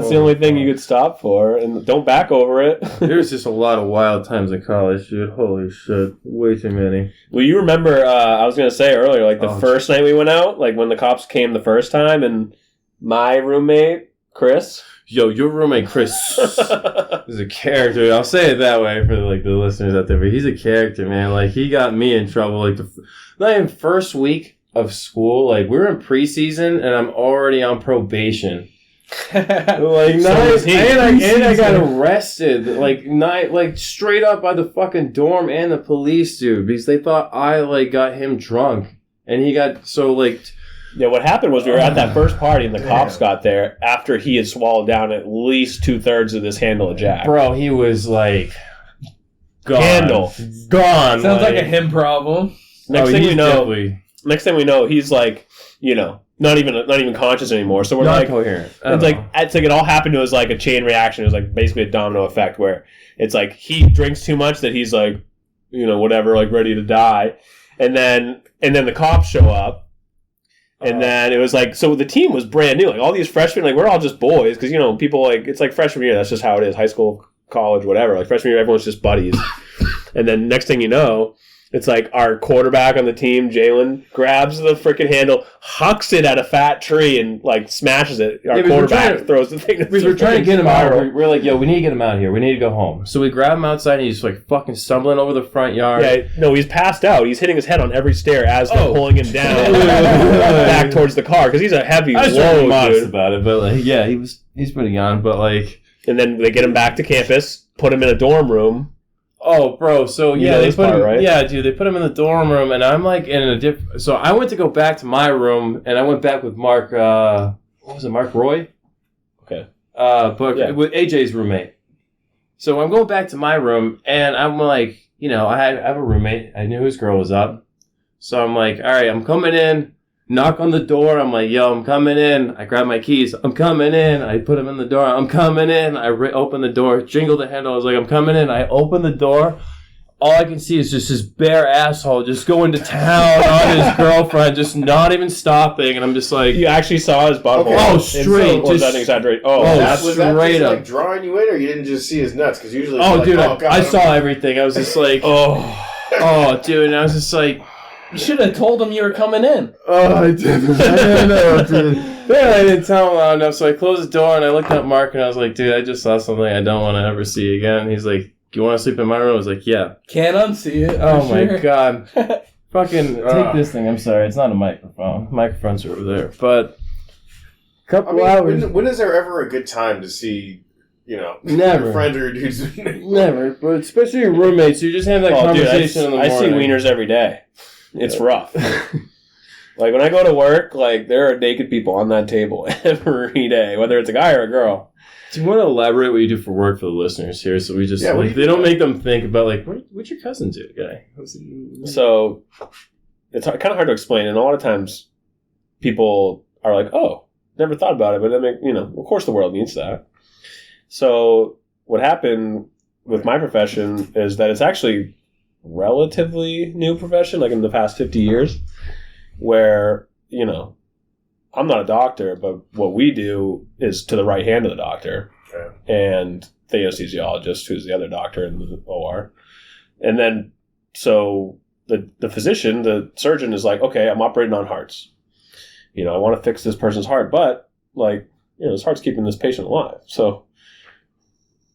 the only thing you could stop for, and don't back over it. There's just a lot of wild times in college, dude. Holy shit. Way too many. Well, you remember, I was going to say earlier, like the first night we went out, like when the cops came the first time, and my roommate, Chris... Yo, your roommate Chris is a character. I'll say it that way for like the listeners out there, but he's a character, man. Like he got me in trouble. Like not even first week of school. Like we were in preseason, and I'm already on probation. I got arrested. Like straight up by the fucking dorm and the police, dude, because they thought I like got him drunk, and he got so like. Yeah, what happened was we were at that first party, and the cops got there after he had swallowed down at least 2/3 of this handle of Jack. Bro, he was like gone. Gone. Sounds like a him problem. Next thing we know, he's like, not even conscious anymore. So we're not like, coherent. It's like it all happened to us like a chain reaction. It was like basically a domino effect where it's like he drinks too much that he's like, whatever, like ready to die, and then the cops show up. And then it was like, so the team was brand new. Like all these freshmen, like we're all just boys because people like it's like freshman year. That's just how it is. High school, college, whatever. Like freshman year, everyone's just buddies. And then next thing you know, It's like our quarterback on the team, Jalen, grabs the freaking handle, hucks it at a fat tree, and like smashes it. Our quarterback throws the thing. We were trying to get him out. We're like, yo, we need to get him out of here. We need to go home. So we grab him outside, and he's like fucking stumbling over the front yard. Yeah, no, he's passed out. He's hitting his head on every stair as they're pulling him down back towards the car because he's a heavy load. I was modest about it, but like, yeah, he's pretty young, but like, and then they get him back to campus, put him in a dorm room. Oh, bro. So yeah, they put him. Right? Yeah, dude. They put him in the dorm room, and I'm like in a different. So I went to go back to my room, and I went back with Mark. What was it, Mark Roy? Okay. But with AJ's roommate. So I'm going back to my room, and I'm like, I have a roommate. I knew his girl was up, so I'm like, all right, I'm coming in. Knock on the door. I'm like, yo, I'm coming in. I grab my keys. I'm coming in. I put them in the door. I'm coming in. I open the door, jingle the handle. I was like, I'm coming in. I open the door. All I can see is just his bare asshole just going to town on his girlfriend, just not even stopping. And I'm just like... You actually saw his butthole? Okay. Oh, straight. Or was that an exaggeration? Was that just like drawing you in, or you didn't just see his nuts? Because usually... dude, I saw everything. I was just like... dude. And I was just like... You should have told him you were coming in. Oh, I didn't. I didn't know, dude. Man, I didn't tell him loud enough, so I closed the door and I looked at Mark and I was like, dude, I just saw something I don't want to ever see again. He's like, do you want to sleep in my room? I was like, yeah. Can't unsee it. Oh, my God. Fucking take this thing. I'm sorry. It's not a microphone. Microphones are over there. But couple hours. When is there ever a good time to see... never. Your friend or your dudes. Never. But especially your roommates. You just have that conversation in the morning. I see wieners every day. It's rough. Like, when I go to work, like, there are naked people on that table every day, whether it's a guy or a girl. Do you want to elaborate what you do for work for the listeners here? So we just, they don't make them think about, like, what's your cousin do, guy? So, it's kind of hard to explain, and a lot of times people are like, oh, never thought about it, but of course the world needs that. So, what happened with my profession is that it's actually relatively new profession, like in the past 50 years, where, I'm not a doctor, but what we do is to the right hand of the doctor and the anesthesiologist, who's the other doctor in the OR. And then, so the physician, the surgeon is like, okay, I'm operating on hearts. I want to fix this person's heart, but this heart's keeping this patient alive. So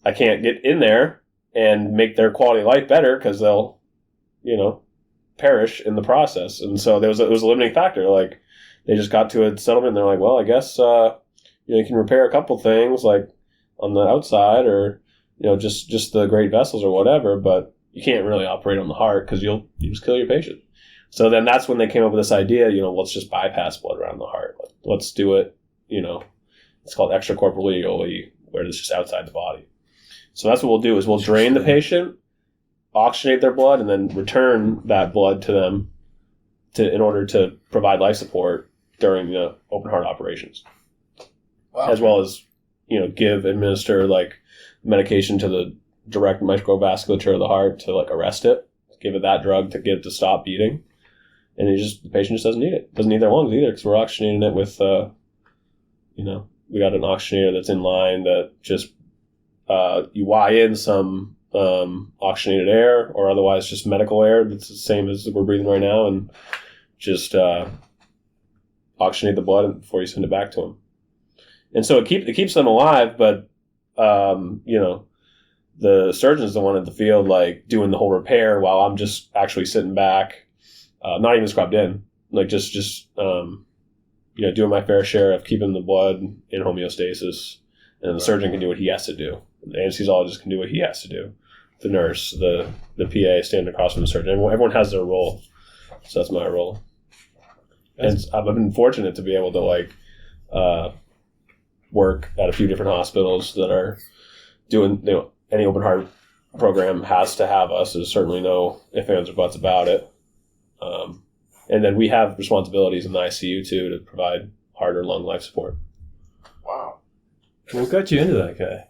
I can't get in there and make their quality of life better because they'll, perish in the process. And so it was a limiting factor. Like, they just got to a settlement and they're like, well, I guess, you can repair a couple things like on the outside or, just the great vessels or whatever, but you can't really operate on the heart because you just kill your patient. So then that's when they came up with this idea, let's just bypass blood around the heart. Let's do it, it's called extracorporeally, where it's just outside the body. So that's what we'll do is we'll drain the patient, oxygenate their blood, and then return that blood to them in order to provide life support during the open heart operations. Wow. As well as, administer like medication to the direct microvasculature of the heart to like arrest it, give it that drug to get it to stop beating. And the patient just doesn't need it. Doesn't need their lungs either because we're oxygenating it with, we got an oxygenator that's in line that just, you Y in some oxygenated air or otherwise just medical air that's the same as we're breathing right now and just oxygenate the blood before you send it back to them. And so it keeps them alive, but, the surgeon's the one at the field, like, doing the whole repair while I'm just actually sitting back, not even scrubbed in, like, just doing my fair share of keeping the blood in homeostasis. And the surgeon can do what he has to do. The anesthesiologist can do what he has to do. The nurse, the PA standing across from the surgeon. Everyone has their role. So that's my role. And I've been fortunate to be able to, work at a few different hospitals that are doing, any open heart program has to have us. There's certainly no ifs, ands, or buts about it. And then we have responsibilities in the ICU, too, to provide heart or lung life support. Wow. What got you into that guy?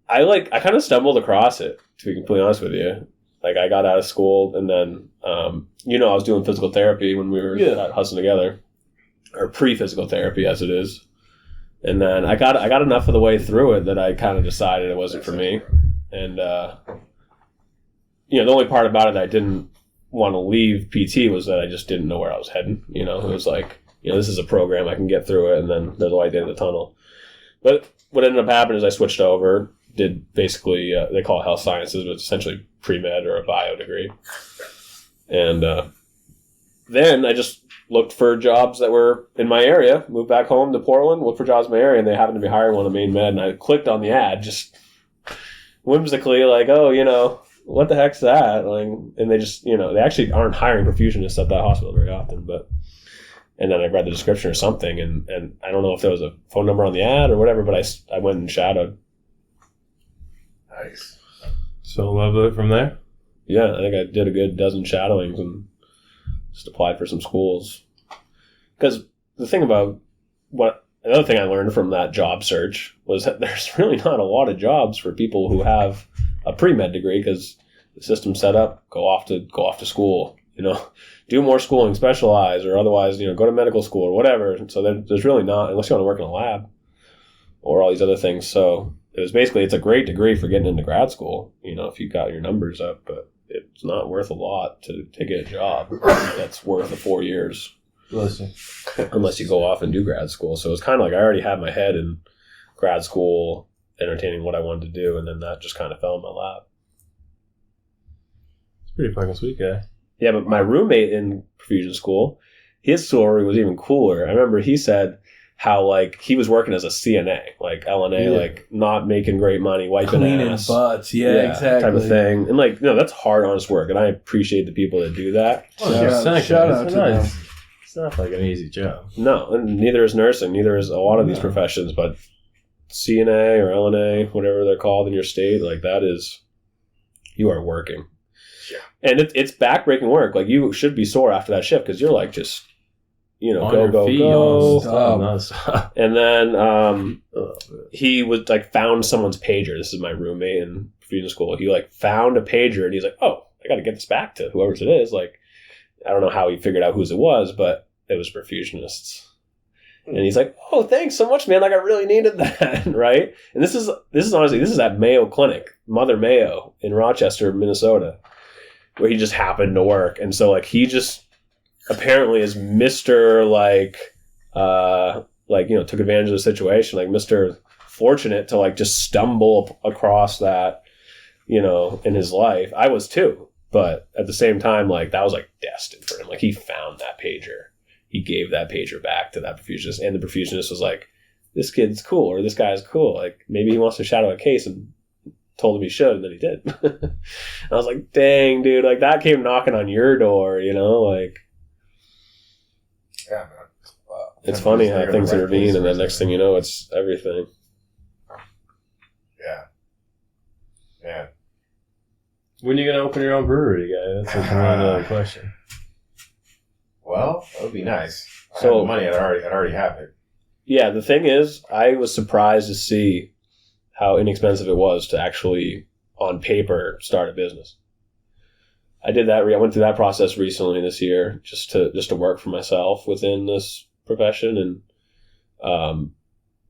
I kind of stumbled across it, to be completely honest with you. Like, I got out of school and then, I was doing physical therapy when we were hustling together, or pre-physical therapy as it is. And then I got enough of the way through it that I kind of decided it wasn't for me. And the only part about it that I didn't want to leave PT was that I just didn't know where I was heading. It was like, this is a program, I can get through it, and then there's a light at the end of the tunnel. But what ended up happening is I switched over, did basically, they call it health sciences, but it's essentially pre-med or a bio degree. And then I just looked for jobs that were in my area, moved back home to Portland, looked for jobs in my area, and they happened to be hiring one of main med, and I clicked on the ad, just whimsically, like, oh, what the heck's that? Like, and they just, they actually aren't hiring perfusionists at that hospital very often, and then I read the description or something, and I don't know if there was a phone number on the ad or whatever, but I went and shadowed. Nice. So loved it from there? Yeah, I think I did a good dozen shadowings and just applied for some schools. Because the thing about another thing I learned from that job search was that there's really not a lot of jobs for people who have a pre-med degree, because the system's set up, go off to school, do more schooling, specialize, or otherwise, go to medical school or whatever. So there's really not, unless you want to work in a lab or all these other things. So it's a great degree for getting into grad school, if you got your numbers up, but it's not worth a lot to get a job that's worth the 4 years. Listen. Unless you go off and do grad school. So it's kind of like I already had my head in grad school, entertaining what I wanted to do, and then that just kind of fell in my lap. It's pretty fucking sweet guy. Yeah, but my roommate in perfusion school, his story was even cooler. I remember he said how, like, he was working as a CNA, like LNA, like not making great money, wiping cleaning ass. butts, exactly. Type of thing. And like, that's hard, honest work, and I appreciate the people that do that. Shout out to them. It's not like an easy job. No, and neither is nursing, neither is a lot of these professions, but CNA or LNA, whatever they're called in your state, like that is, you are working. Yeah. And it's backbreaking work. Like, you should be sore after that shift because you're like just, go. Stop. And then he was like found someone's pager. This is my roommate in perfusion school. He like found a pager and he's like, oh, I got to get this back to whoever's it is. Like, I don't know how he figured out whose it was, but it was perfusionists. And he's like, oh, thanks so much, man. Like, I really needed that, right? And this is honestly, this is at Mayo Clinic, Mother Mayo in Rochester, Minnesota, where he just happened to work. And so, like, he just apparently is Mr. Took advantage of the situation, like Mr. Fortunate to, like, just stumble across that, in his life. I was too. But at the same time, like, that was, like, destined for him. Like, he found that pager. He gave that pager back to that perfusionist, and the perfusionist was like, this kid's cool, or this guy's cool. Like, maybe he wants to shadow a case, and told him he should, and then he did. I was like, dang, dude, like, that came knocking on your door, like. Yeah, man. Wow. It's funny how things intervene, and then next thing you know, it's everything. Yeah. Yeah. When are you going to open your own brewery, guy? That's another question. Well, that would be nice. So, I have the money, I'd already have it. Yeah, the thing is, I was surprised to see how inexpensive it was to actually, on paper, start a business. I did that. I went through that process recently this year, just to work for myself within this profession, and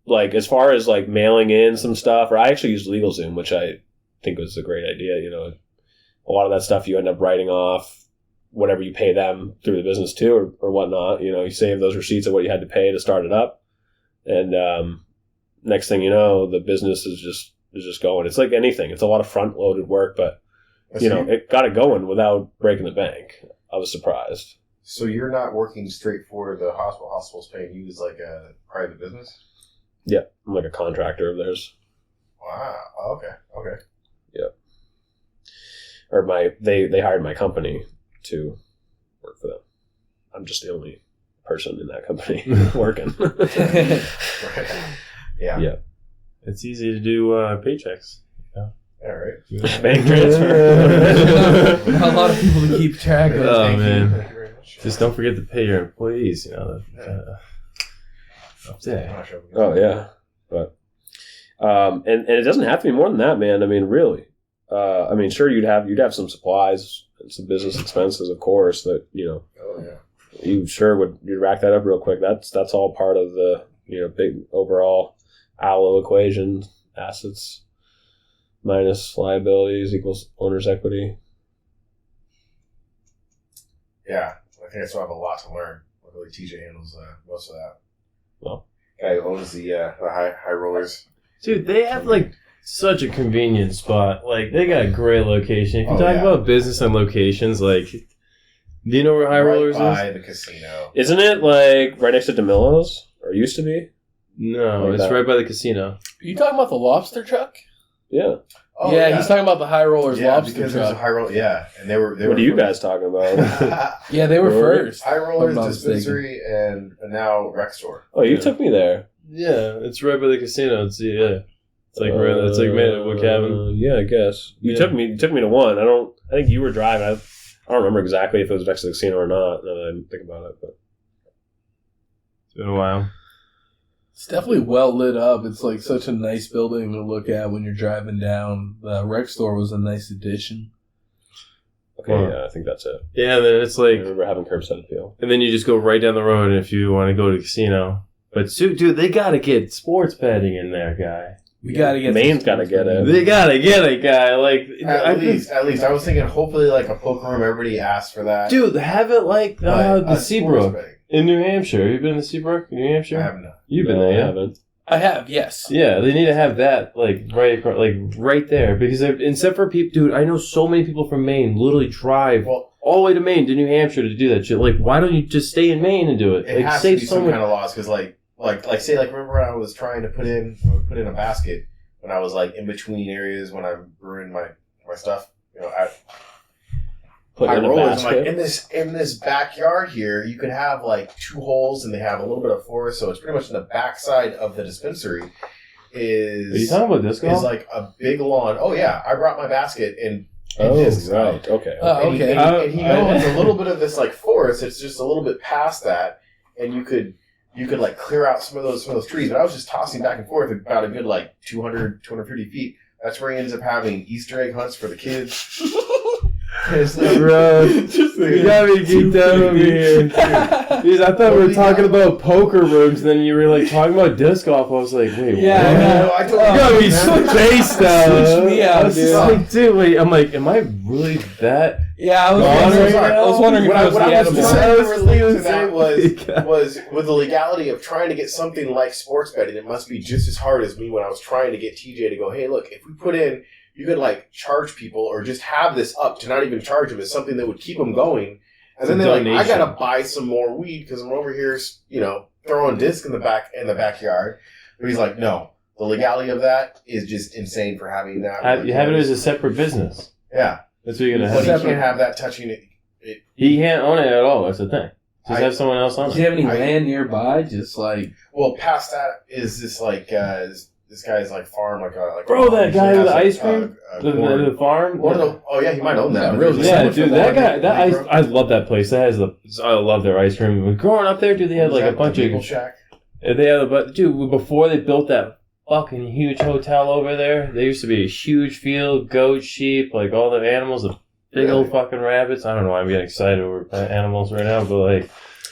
like, as far as like mailing in some stuff, or I actually used LegalZoom, which I think was a great idea. A lot of that stuff you end up writing off whatever you pay them through the business too, or whatnot. You save those receipts of what you had to pay to start it up, and next thing you know, the business is just going. It's like anything; it's a lot of front loaded work, but it got it going without breaking the bank. I was surprised. So you're not working straight for the hospital. Hospital's paying you as like a private business? Yeah, I'm like a contractor of theirs. Wow. Okay. Yeah. Or they hired my company to work for them. I'm just the only person in that company working. Right. Yeah. Yeah. It's easy to do paychecks. All right. Bank transfer. A lot of people to keep track of. Oh, man. Thank you very much. Just don't forget to pay your employees, Oh Yeah. yeah. But and it doesn't have to be more than that, man. I mean, really. Sure, you'd have some supplies and some business expenses, of course, that Oh yeah. you'd rack that up real quick. That's all part of the big overall ALO equation. Assets minus liabilities equals owner's equity. Yeah, I think I still have a lot to learn. Luckily, TJ handles most of that. Well, guy who owns the high rollers. Dude, they have like such a convenient spot. Like they got a great location. If you talk about business and locations, like, do you know where High Rollers by is? The casino. Isn't it like right next to DeMillo's, or used to be? No, Like it's that. right by the casino. Are you talking about the lobster truck? Yeah. Oh, yeah, he's talking about the High Rollers lobster because there's a truck. high roll. Yeah, and they were. What are you guys talking about? Yeah, they were first. High rollers, if I'm not dispensary, and now rec store. Oh, you took me there. Yeah, it's right by the casino. It's like it's like what cabin? Yeah, I guess you took me to one. I think you were driving. I don't remember exactly if it was next to the casino or not. Now that I think about it, but It's been a while. It's definitely well lit up. It's like such a nice building to look at when you're driving down. The rec store was a nice addition. okay, Wow. yeah, I think that's it. Yeah, then it's I like, remember having curbside appeal. and then you just go right down the road if you want to go to the casino. But dude, they gotta get sports betting in there, guy. We gotta get Maine's gotta get it. They gotta get a guy like At least. I was thinking, hopefully, like a poker room. Everybody asked for that. dude, have it like But, the sports Seabrook betting, in New Hampshire. You've been to Seabrook, New Hampshire? I have not. You've been No, there, I yeah? haven't. I have, yes. Yeah, they need to have that like right there because except for people, dude, I know so many people from Maine literally drive Well, all the way to Maine to New Hampshire to do that shit. Like, why don't you just stay in Maine and do it? it Like, has to save be so some much. kind of laws because, like say, like remember when I was trying to put in a basket when I was like in between areas when I'm brewing my stuff. You know, Put high it in a rollers. I'm basket. like in this backyard here, you could have like 2 holes and they have a little bit of forest, so it's pretty much in the backside of the dispensary. Are you talking about disc golf? Is like a big lawn. Oh yeah, I brought my basket and discs right. out. Okay. Oh, okay. And he owns a little bit of this like forest. It's just a little bit past that, and you could like clear out some of those trees. But I was just tossing back and forth about a good like 250 feet. That's where he ends up having Easter egg hunts for the kids. It's like, Bro, you got me geeked out over here. Jeez, I thought we were talking about poker rooms, and then you were like talking about disc golf. I was like, wait, Yeah, what? I know. I told You got me spaced out. Switched me out, I was just dude. like, dude, wait. I'm like, am I really that? Yeah, I was Gone wondering. right now? I was wondering if What I I was was the trying animal. to relate to that Yeah. was with the legality of trying to get something like sports betting. It must be just as hard as me when I was trying to get TJ to go, hey, look, if we put in, you could like charge people or just have this up to not even charge them as something that would keep them going. And then they're like, I gotta buy some more weed because I'm over here, throwing disc in the backyard. But he's like, no, the legality of that is just insane for having that. You have it as a separate business. Yeah, That's what you're gonna but have. he can't have that touching it. He can't own it at all. That's the thing. Just have someone else on Do you it. have any land nearby? Just like Well, past that is this like this guy's like farm like Bro, that guy he with the has ice cream, corn. the farm. Oh yeah, he might own that. Yeah, really. Yeah, Someone dude, from that Oregon, guy, Negro. I love that place. I love their ice cream. Growing up there, dude, they had Was like a that bunch the Maple of. Shack. They had dude, before they built that fucking huge hotel over there, there used to be a huge field, goat, sheep, like all the animals, the big old fucking rabbits. I don't know why I'm getting excited over animals right now, but like,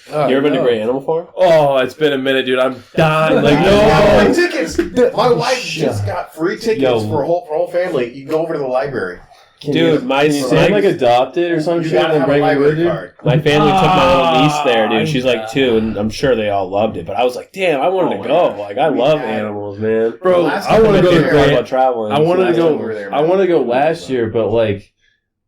You ever been to Great Animal Farm? oh, it's been a minute, dude. I'm dying. Like, Yeah, my no. tickets. My wife just got free tickets Yo. for whole family. You go over to the library. Dude, my can you stand like adopted or some You shit gotta and have a bring it with library you? card. My family took my little niece there, I dude. She's like 2, and I'm sure they all loved it. But I was like, damn, I wanted to go. Like, I love animals, man. Bro, Last I time want to we go were to there, Great. about traveling. I wanted to last time go. we were there, I want to go man. last year, but like,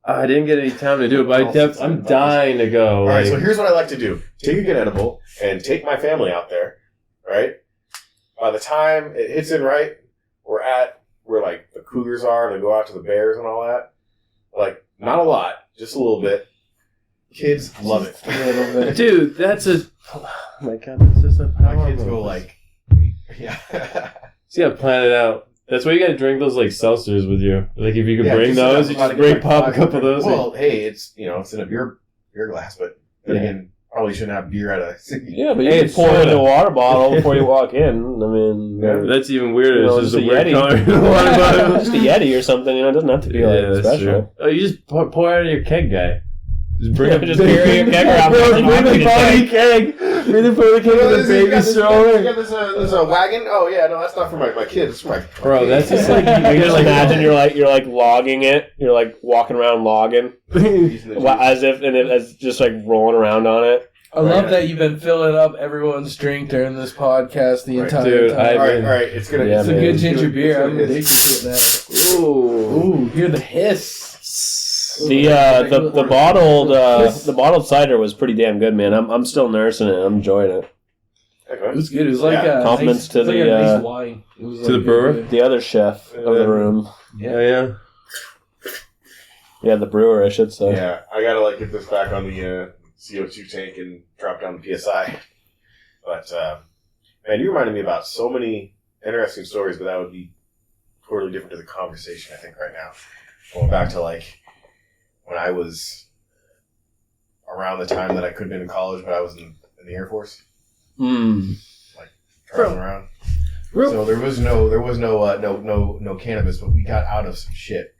I didn't get any time to do it. But I'm dying to go. All right, like, so here's what I like to do: take a good edible and take my family out there. Right. By the time it hits in right, we're at where like the cougars are, and they go out to the bears and all that. Like not a lot, just a little bit. Kids love it. a little bit. dude, that's a. Oh my god, that's just a power My kids move. go like, yeah. See, I plan it out. That's why you gotta drink those like seltzers with you. Like if you could Yeah, bring just those, you about just to get, bring pop a like, couple of those. Well, hey, it's it's in a beer glass, but then again, probably shouldn't have beer at a. Yeah, but you Hey, can it's pour it in soda. a water bottle before you walk in. I mean, That's even weirder. You know, It's just a just a weird Yeti. color in the water bottle. just a Yeti or something. It doesn't have to be like that's special. true. Oh, you just pour out of your keg, guy. Just bring just carry a keg around. Bring the pony keg. Bring the pony keg with a baby stroller. Yeah, there's a wagon. Oh yeah, no, that's not for my kid. It's for my bro. kid. That's just like you just imagine you're like logging it. You're like walking around logging, as if as just like rolling around on it. I love that you've been filling up everyone's drink during this podcast the entire time. All right. It's a good ginger beer. I'm addicted to it now. Ooh, hear the hiss. The bottled cider was pretty damn good, man. I'm still nursing it. I'm enjoying it. Okay. It was good. It was like compliments to the nice wine. It was to the brewer, the other chef of the room. Yeah. Yeah, the brewer, I should say. Yeah, I gotta get this back on the CO2 tank and drop down the PSI. But man, you reminded me about so many interesting stories, but that would be totally different to the conversation. I think right now, going back to when I was around the time that I could have been in college, but I was in the Air Force. Traveling around. So there was no cannabis, but we got out of some shit.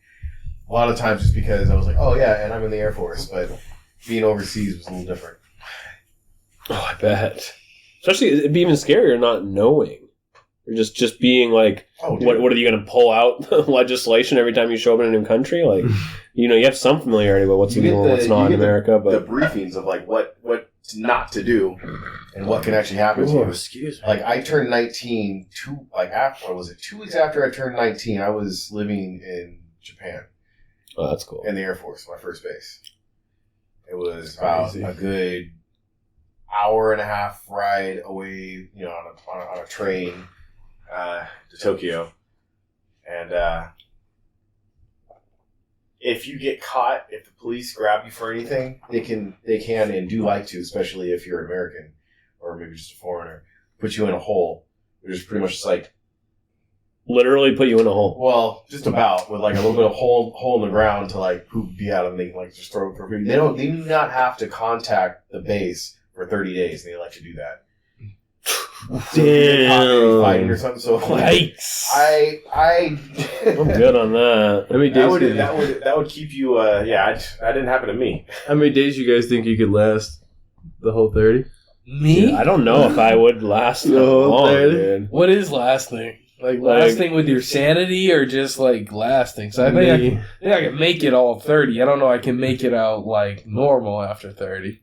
A lot of times just because I was like, oh yeah, and I'm in the Air Force, but being overseas was a little different. Oh, I bet. Especially, it'd be even scarier not knowing. Or just being like, what are you going to pull out legislation every time you show up in a new country? Like, you have some familiarity with what's legal and what's not in America. But the briefings of what not to do and what can actually happen to you. Excuse me. I turned 19 2 weeks after I turned 19, I was living in Japan. Oh, that's cool. In the Air Force, my first base. It was about a good hour and a half ride away, on a train to Tokyo. And if you get caught, if the police grab you for anything, they can and do like to, especially if you're an American or maybe just a foreigner, put you in a hole. Which is pretty much just literally put you in a hole. Well, just about with a little bit of hole in the ground to poop be out and they can just throw it for food. They do not have to contact the base for 30 days. And they let you do that. Damn. Fighting or something. So yikes. I'm good on that. How many days? That would keep you. That didn't happen to me. How many days you guys think you could last? The whole 30? Me? Dude, I don't know if I would last that long, dude. What is lasting? Lasting with your sanity or just lasting? So I think I can make it all 30. I don't know. I can make it out normal after 30.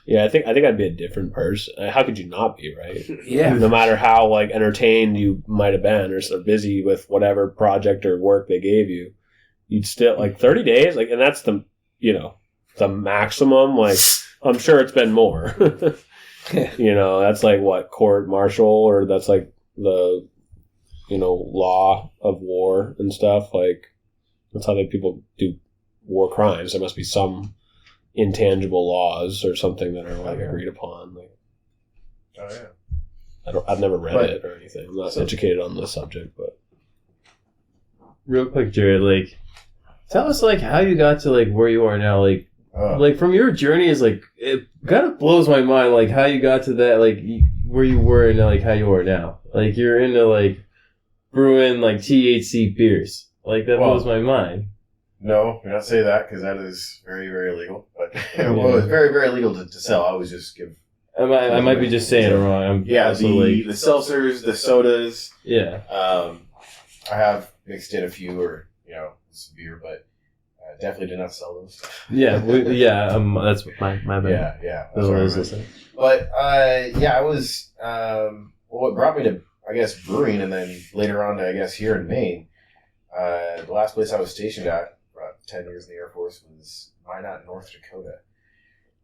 Yeah, I think I'd be a different person. How could you not be, right? Yeah. No matter how entertained you might have been or so busy with whatever project or work they gave you, you'd still 30 days, and that's the the maximum. I'm sure it's been more. That's what, court martial, or that's the law of war and stuff. That's how people do war crimes. There must be some intangible laws or something that are agreed upon. Oh yeah. I've never read it or anything. I'm not educated on this subject, but real quick, Jared, tell us how you got to where you are now. From your journey is it kind of blows my mind how you got to that where you were and how you are now. You're into brewing THC beers. That blows my mind. No, you're not saying that because that is very, very illegal. But it's very, very illegal to sell. I always just give. I might be just saying it wrong. The seltzers, the sodas. Yeah. I have mixed in a few or some beer, but I definitely did not sell those. Yeah, that's my bad. Yeah. That's what I was listening. But I was what brought me to brewing, and then later on here in Maine. The last place I was stationed at, 10 years in the Air Force, was Minot, North Dakota.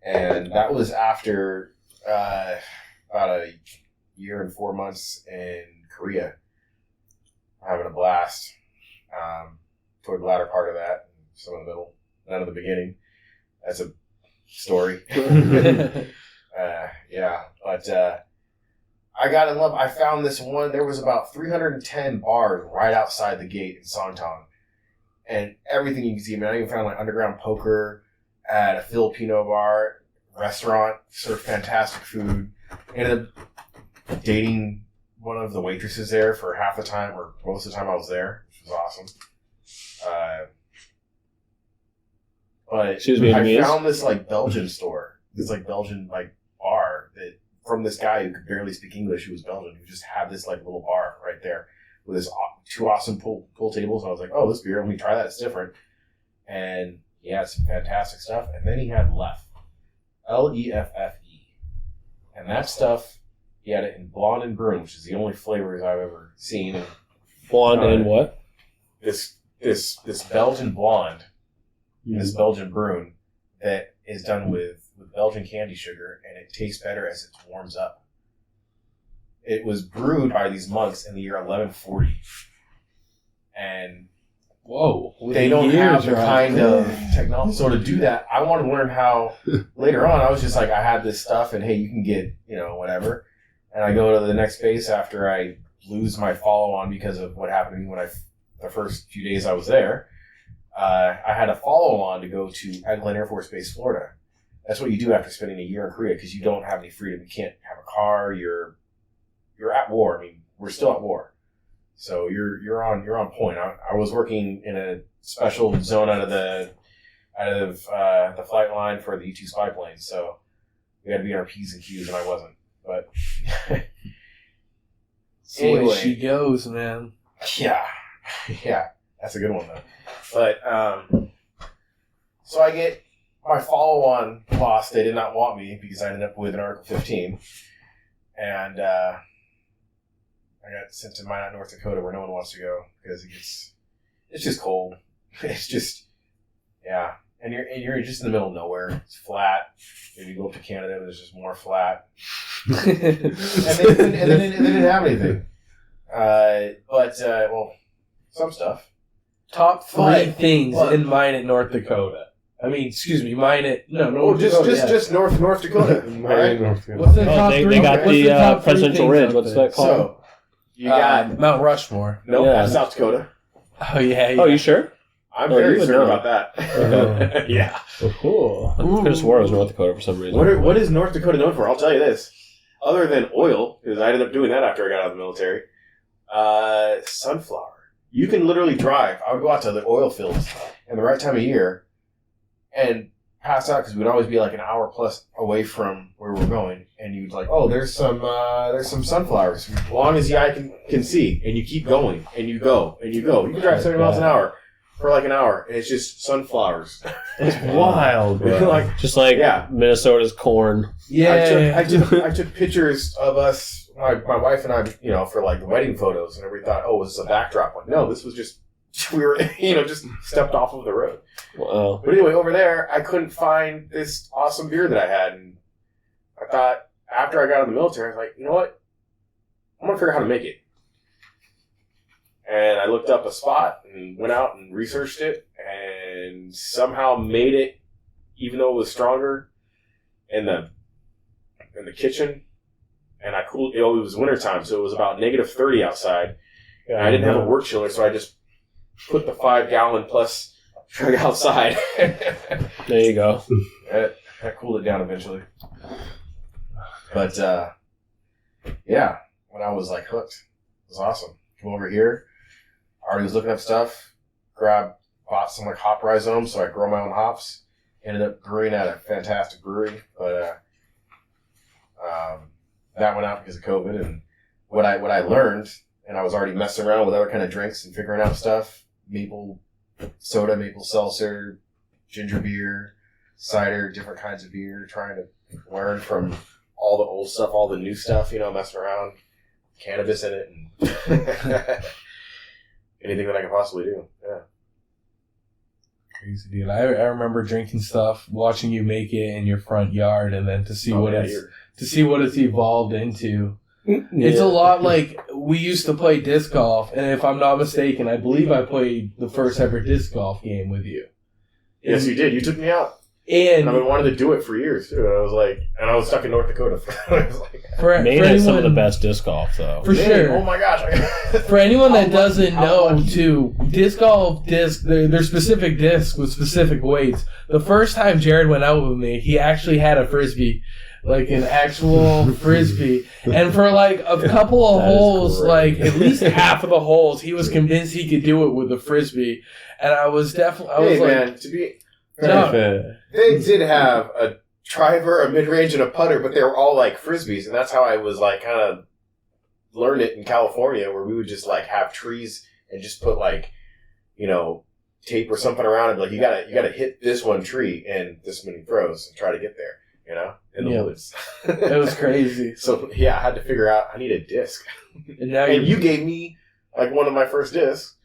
And that was after about a year and 4 months in Korea. Having a blast toward the latter part of that, some in the middle, none of the beginning. That's a story. But I got in love. I found this one. There was about 310 bars right outside the gate in Songtong. And everything you can see. I even found underground poker at a Filipino bar, restaurant, served fantastic food. Ended up dating one of the waitresses there for half the time, or most of the time I was there, which was awesome. But I found this like Belgian store, this like Belgian like bar that from this guy who could barely speak English, who was Belgian, who just had this like little bar right there with this 2 awesome pool tables. And I was like, oh, this beer, let me try that. It's different. And he had some fantastic stuff. And then he had Leffe, Leffe, and that stuff. He had it in blonde and brune, which is the only flavors I've ever seen. And, blonde and what? This Belgian blonde, this Belgian brune that is done with Belgian candy sugar, and it tastes better as it warms up. It was brewed by these monks in the year 1140, and they don't have the kind of technology. So to do that, I want to learn how. Later on, I was just like, I had this stuff, and hey, you can get whatever. And I go to the next base after I lose my follow-on because of what happened to me when the first few days I was there. I had a follow-on to go to Eglin Air Force Base, Florida. That's what you do after spending a year in Korea because you don't have any freedom. You can't have a car. You're at war. I mean, we're still at war. So you're on point. I was working in a special zone out of the flight line for the E-2 spy planes. So we had to be on our P's and Q's, and I wasn't. But anyway, she goes, man. Yeah, that's a good one though. But so I get my follow-on lost. They did not want me because I ended up with an Article 15, and I got sent to Minot, North Dakota, where no one wants to go because it's just cold. It's just and you're just in the middle of nowhere. It's flat. If you go up to Canada, there's just more flat. and they didn't have anything. But some stuff. Top 3 things in Minot, North Dakota. I mean, excuse me, Minot. No, just North Dakota. Minot, North Dakota. What's the top 3? They got the Presidential Ridge. What's that called? So you got Mount Rushmore. No, that's South Dakota. Oh yeah. Oh, you sure? I'm very certain about that. Yeah. Oh, cool. I could have swore it was North Dakota for some reason. What is North Dakota known for? I'll tell you this. Other than oil, because I ended up doing that after I got out of the military, sunflower. You can literally drive. I would go out to the oil fields in the right time of year and pass out because we'd always be like an hour plus away from where we're going. And you'd like, oh, there's some sunflowers. As long as the eye can see. And you keep going. And you go. And you go. You can drive 70 miles an hour for like an hour. And it's just sunflowers. It's wild, bro. Just like Minnesota's corn. Yeah. I took pictures of us, my wife and I, for like the wedding photos. And everybody thought, oh, was this a backdrop one? No, this was just, we were, just stepped off of the road. Wow. But anyway, over there, I couldn't find this awesome beer that I had. And I thought, after I got out of the military, I was like, you know what? I'm going to figure out how to make it. And I looked up a spot and went out and researched it and somehow made it, even though it was stronger, in the kitchen. And I cooled, it was wintertime, so it was about -30 outside. And I didn't have a work chiller, so I just put the 5-gallon plus truck outside. There you go. That cooled it down eventually. But, when I was like hooked, it was awesome. Come over here. I already was looking up stuff. Bought some like hop rhizomes, so I grow my own hops. Ended up brewing at a fantastic brewery, but that went out because of COVID. And what I learned, and I was already messing around with other kind of drinks and figuring out stuff: maple soda, maple seltzer, ginger beer, cider, different kinds of beer. Trying to learn from all the old stuff, all the new stuff. Messing around, cannabis in it, and anything that I could possibly do. Yeah. Crazy deal. I remember drinking stuff, watching you make it in your front yard, and then to see what it's evolved into. Yeah. It's a lot like we used to play disc golf, and if I'm not mistaken, I believe I played the first ever disc golf game with you. Yes, you did. You took me out. And I've been wanting to do it for years too. And I was stuck in North Dakota. Maine has some of the best disc golf, though. For sure. Oh my gosh! For anyone that doesn't know, too, disc golf they're specific discs with specific weights. The first time Jared went out with me, he actually had a frisbee, like an actual frisbee, and for like a couple of holes, like at least half of the holes, he was convinced he could do it with a frisbee, and I was definitely. Man, They did have a driver, a mid-range, and a putter, but they were all like frisbees, and that's how I was like kind of learn it in California, where we would just like have trees and just put like, tape or something around it. Like you gotta hit this one tree and this many throws and try to get there. In the woods. It was crazy. So I had to figure out I need a disc. And you gave me like one of my first discs,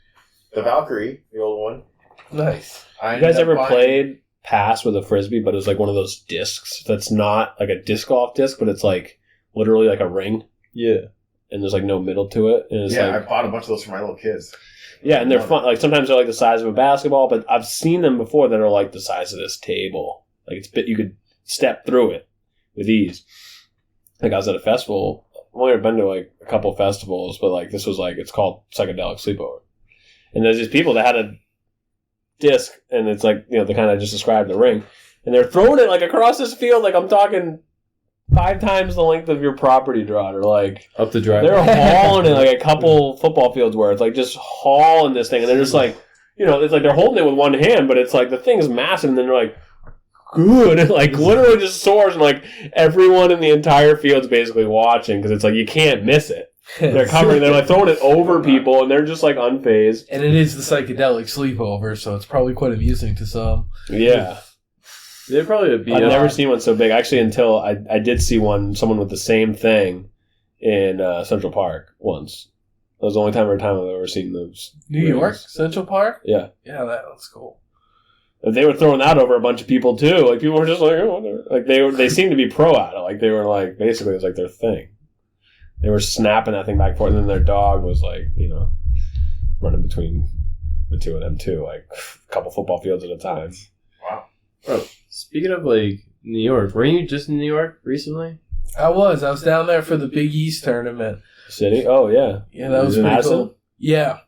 the Valkyrie, the old one. Nice. You guys ever played pass with a frisbee, but it was like one of those discs that's not like a disc golf disc, but it's like literally like a ring? Yeah. And there's like no middle to it. And it's I bought a bunch of those for my little kids. Yeah, and they're fun. Like sometimes they're like the size of a basketball, but I've seen them before that are like the size of this table. Like you could step through it with ease. Like I was at a festival. I've only been to like a couple festivals, but like this was like, it's called Psychedelic Sleepover. And there's these people that had a disc, and it's like, they kind of just described the ring, and they're throwing it like across this field. Like I'm talking 5 times the length of your property draw, or like up the driveway. They're hauling it like a couple football fields worth, like just hauling this thing, and they're just like, it's like they're holding it with one hand, but it's like the thing's massive, and then they're like, good, and like literally just soars, and like everyone in the entire field's basically watching because it's like you can't miss it. They're covering, they're like throwing it over people, and they're just like unfazed. And it is the psychedelic sleepover, so it's probably quite amusing to some. Yeah. They'd probably be. I've never seen one so big. Actually, until I did see someone with the same thing in Central Park once. That was the only time I've ever seen those. New York? Central Park? Yeah. Yeah, that was cool. They were throwing that over a bunch of people too. Like people were just like, oh, whatever. Like they seemed to be pro at it. Like they were like, basically it was like their thing. They were snapping that thing back and forth, and then their dog was like, running between the two of them too, like a couple football fields at a time. Wow. Bro, speaking of like New York, were you just in New York recently? I was down there for the Big East tournament. City? Oh yeah. Yeah, that was pretty cool. Yeah.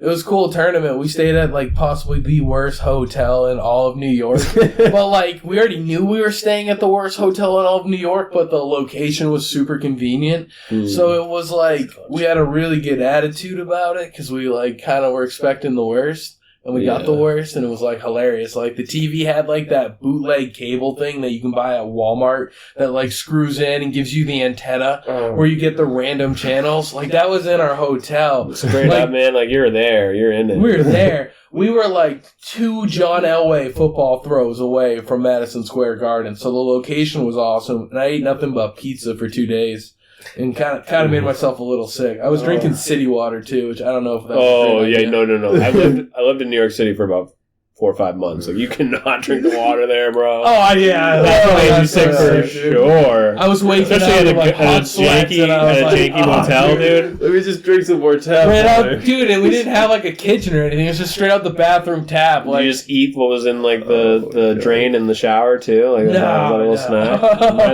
It was a cool tournament. We stayed at like possibly the worst hotel in all of New York. But like we already knew we were staying at the worst hotel in all of New York, but the location was super convenient. So it was like we had a really good attitude about it because we like kind of were expecting the worst. And we got the worst, and it was, like, hilarious. Like, the TV had, like, that bootleg cable thing that you can buy at Walmart that, like, screws in and gives you the antenna where you get the random channels. Like, that was in our hotel. Straight up, man. Like, you're there. You're in it. We were there. We were, like, 2 John Elway football throws away from Madison Square Garden. So the location was awesome. And I ate nothing but pizza for 2 days. And kind of made myself a little sick. I was drinking city water too, which I don't know if that's. Oh yeah, no. I lived in New York City for about 4 or 5 months. Like you cannot drink the water there, bro. Oh yeah, that made you sick for sure. I was waking especially up like hot sweats at a janky motel, dude. Let me just drink some more tap. Dude, and we didn't have like a kitchen or anything. It was just straight out the bathroom tap. Like you just eat what was in like the drain in the shower too. Like that little snack.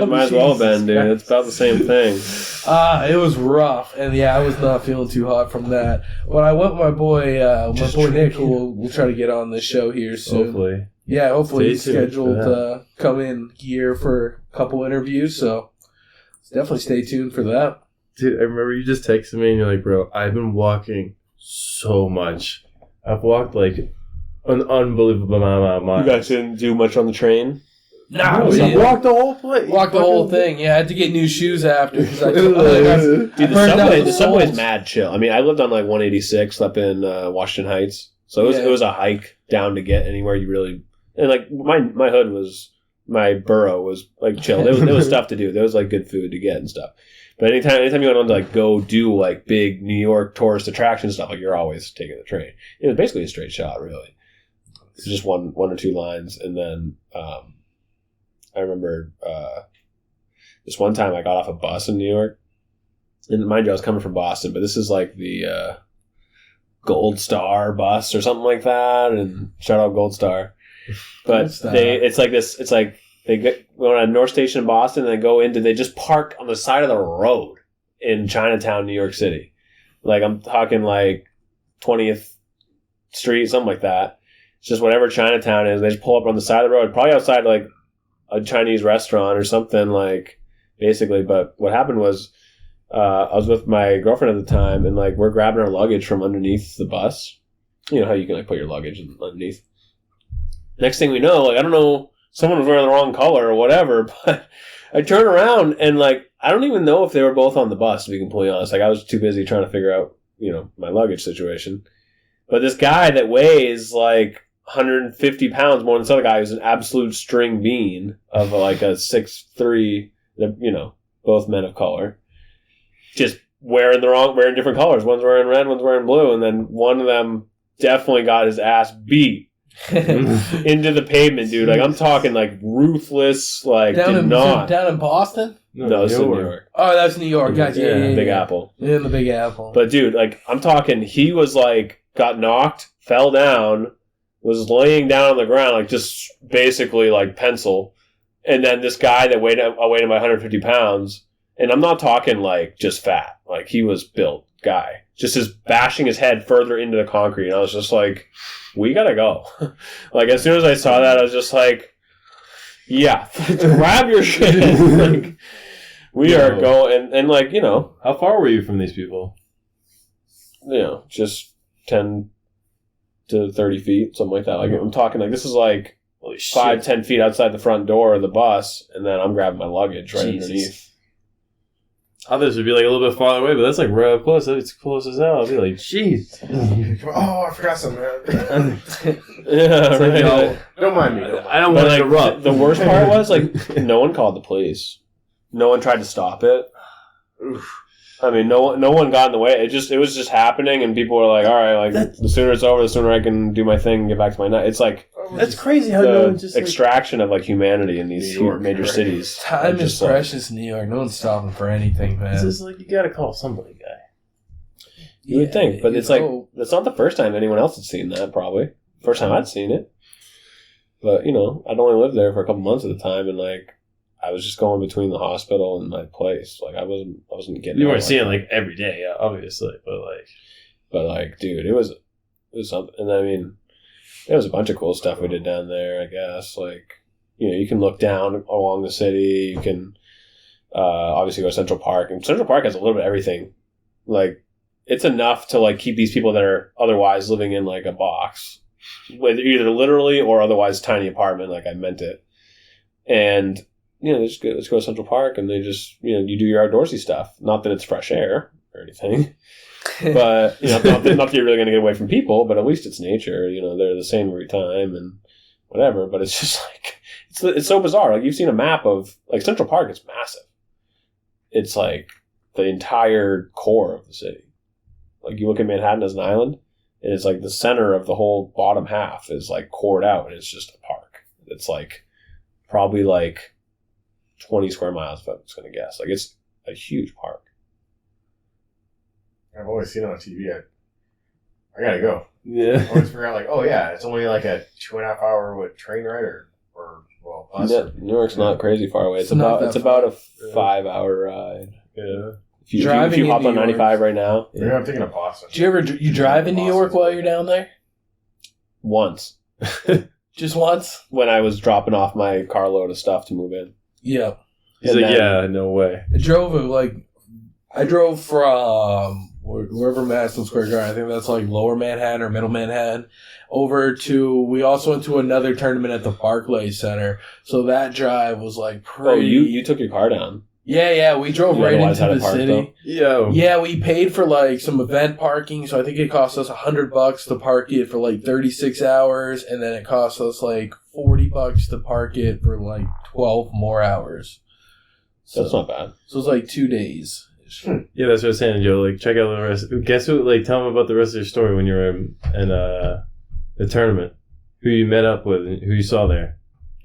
Might as well have been, dude. It's about the same thing. It was rough, and yeah, I was not feeling too hot from that. But I went with my boy Nick, who we'll try to get on this show here soon. Hopefully. Yeah, hopefully he's scheduled to come in here for a couple interviews, so definitely stay tuned for that. Dude, I remember you just texted me and you're like, bro, I've been walking so much. I've walked like an unbelievable amount of miles. You guys didn't do much on the train? No, we walked the whole place. Walked the whole thing. Yeah, I had to get new shoes after. Cause the subway's mad chill. I mean, I lived on like 186 up in Washington Heights. So it was a hike down to get anywhere you really... And like my hood was... My borough was like chill. There was stuff to do. There was like good food to get and stuff. But anytime you went on to like go do like big New York tourist attraction stuff, like you're always taking the train. It was basically a straight shot, really. It's just one or two lines. And then I remember this one time I got off a bus in New York. And mind you, I was coming from Boston, but this is like the Gold Star bus or something like that. And shout out Gold Star. But it's like they go on a North Station in Boston and they just park on the side of the road in Chinatown, New York City. Like I'm talking like 20th Street, something like that. It's just whatever Chinatown is. They just pull up on the side of the road, probably outside like a Chinese restaurant or something, like basically. But what happened was I was with my girlfriend at the time, and like we're grabbing our luggage from underneath the bus. You know how you can like put your luggage underneath. next thing we know, like, I don't know, someone was wearing the wrong color or whatever, but I turn around and, like, I don't even know if they were both on the bus, to be completely honest. Like, I was too busy trying to figure out, my luggage situation. But this guy that weighs, like, 150 pounds more than this other guy who's an absolute string bean of, like, a 6'3", both men of color, just wearing different colors. One's wearing red, one's wearing blue, and then one of them definitely got his ass beat into the pavement, dude. Like, I'm talking, like, ruthless, like, down in Boston? No, it's in New York. Oh, that's New York. Gotcha. Yeah, Big Apple. Yeah, the Big Apple. But, dude, like, I'm talking, he was, like, got knocked, fell down, was laying down on the ground, like, just basically, like, pencil. And then this guy that weighed him by 150 pounds, and I'm not talking, like, just fat. Like, he was built guy. Just is bashing his head further into the concrete. And I was just like, we gotta go. Like, as soon as I saw that, I was just like, yeah, grab your shit. Like, we are going. And, like, How far were you from these people? Just 10 to 30 feet, something like that. Like, I'm talking, like, this is like 5-10 feet outside the front door of the bus, and then I'm grabbing my luggage right underneath. Others would be like a little bit farther away, but that's like right up close. It's close as hell. I'd be like, jeez. Oh, I forgot something. Yeah, right. Don't mind me. I don't want to interrupt. The worst part was, like, no one called the police. No one tried to stop it. Oof. I mean, no one got in the way. It was just happening, and people were like, all right, like, the sooner it's over, the sooner I can do my thing and get back to my night. It's like, that's crazy how no one just extraction of, like, humanity in these major cities. Time is precious in New York. No one's stopping for anything, man. It's just like, you gotta call somebody, guy. You would think, but it's like, that's not the first time anyone else had seen that, probably. First time I'd seen it. But, I'd only lived there for a couple months at the time, and, like, I was just going between the hospital and my place. Like, I wasn't getting. You weren't seeing it, like, every day, obviously, but dude, it was something. And I mean, there was a bunch of cool stuff we did down there. I guess, like, you can look down along the city. You can obviously go to Central Park, and Central Park has a little bit of everything. Like, it's enough to, like, keep these people that are otherwise living in, like, a box, with either literally or otherwise tiny apartment. Like, I meant it, and. Let's go to Central Park, and they just, you do your outdoorsy stuff. Not that it's fresh air or anything, but, not that you're really going to get away from people, but at least it's nature. They're the same every time and whatever, but it's just like, it's so bizarre. Like, you've seen a map of, like, Central Park, it's massive. It's like the entire core of the city. Like, you look at Manhattan as an island, and it's like the center of the whole bottom half is, like, cored out, and it's just a park. It's like, probably like 20 square miles, if I was going to guess. Like, it's a huge park. I've always seen it on TV. I gotta go. Yeah. I always figure out, like, oh yeah, it's only like a 2.5 hour train ride or bus. Yeah, New York's not crazy far away. It's about a 5-hour ride. Yeah. If you hop on 95 right now. Yeah, I'm thinking of Boston. Do you drive in New York while you're down there? Once. Just once? When I was dropping off my carload of stuff to move in. Yeah. He's like, yeah, no way. I drove from wherever Madison Square Garden, I think that's like lower Manhattan or middle Manhattan, over to, we also went to another tournament at the Barclays Center. So that drive was like pretty... Oh, you took your car down. Yeah, we drove right into the city. Yo. Yeah, we paid for like some event parking, so I think it cost us $100 to park it for like 36 hours, and then it cost us like $40 to park it for like 12 more hours. So, that's not bad. So it's like 2 days. Yeah, that's what I was saying, Joe. Like, check out the rest. Guess who? Like, tell them about the rest of your story when you were in the tournament. Who you met up with, and who you saw there.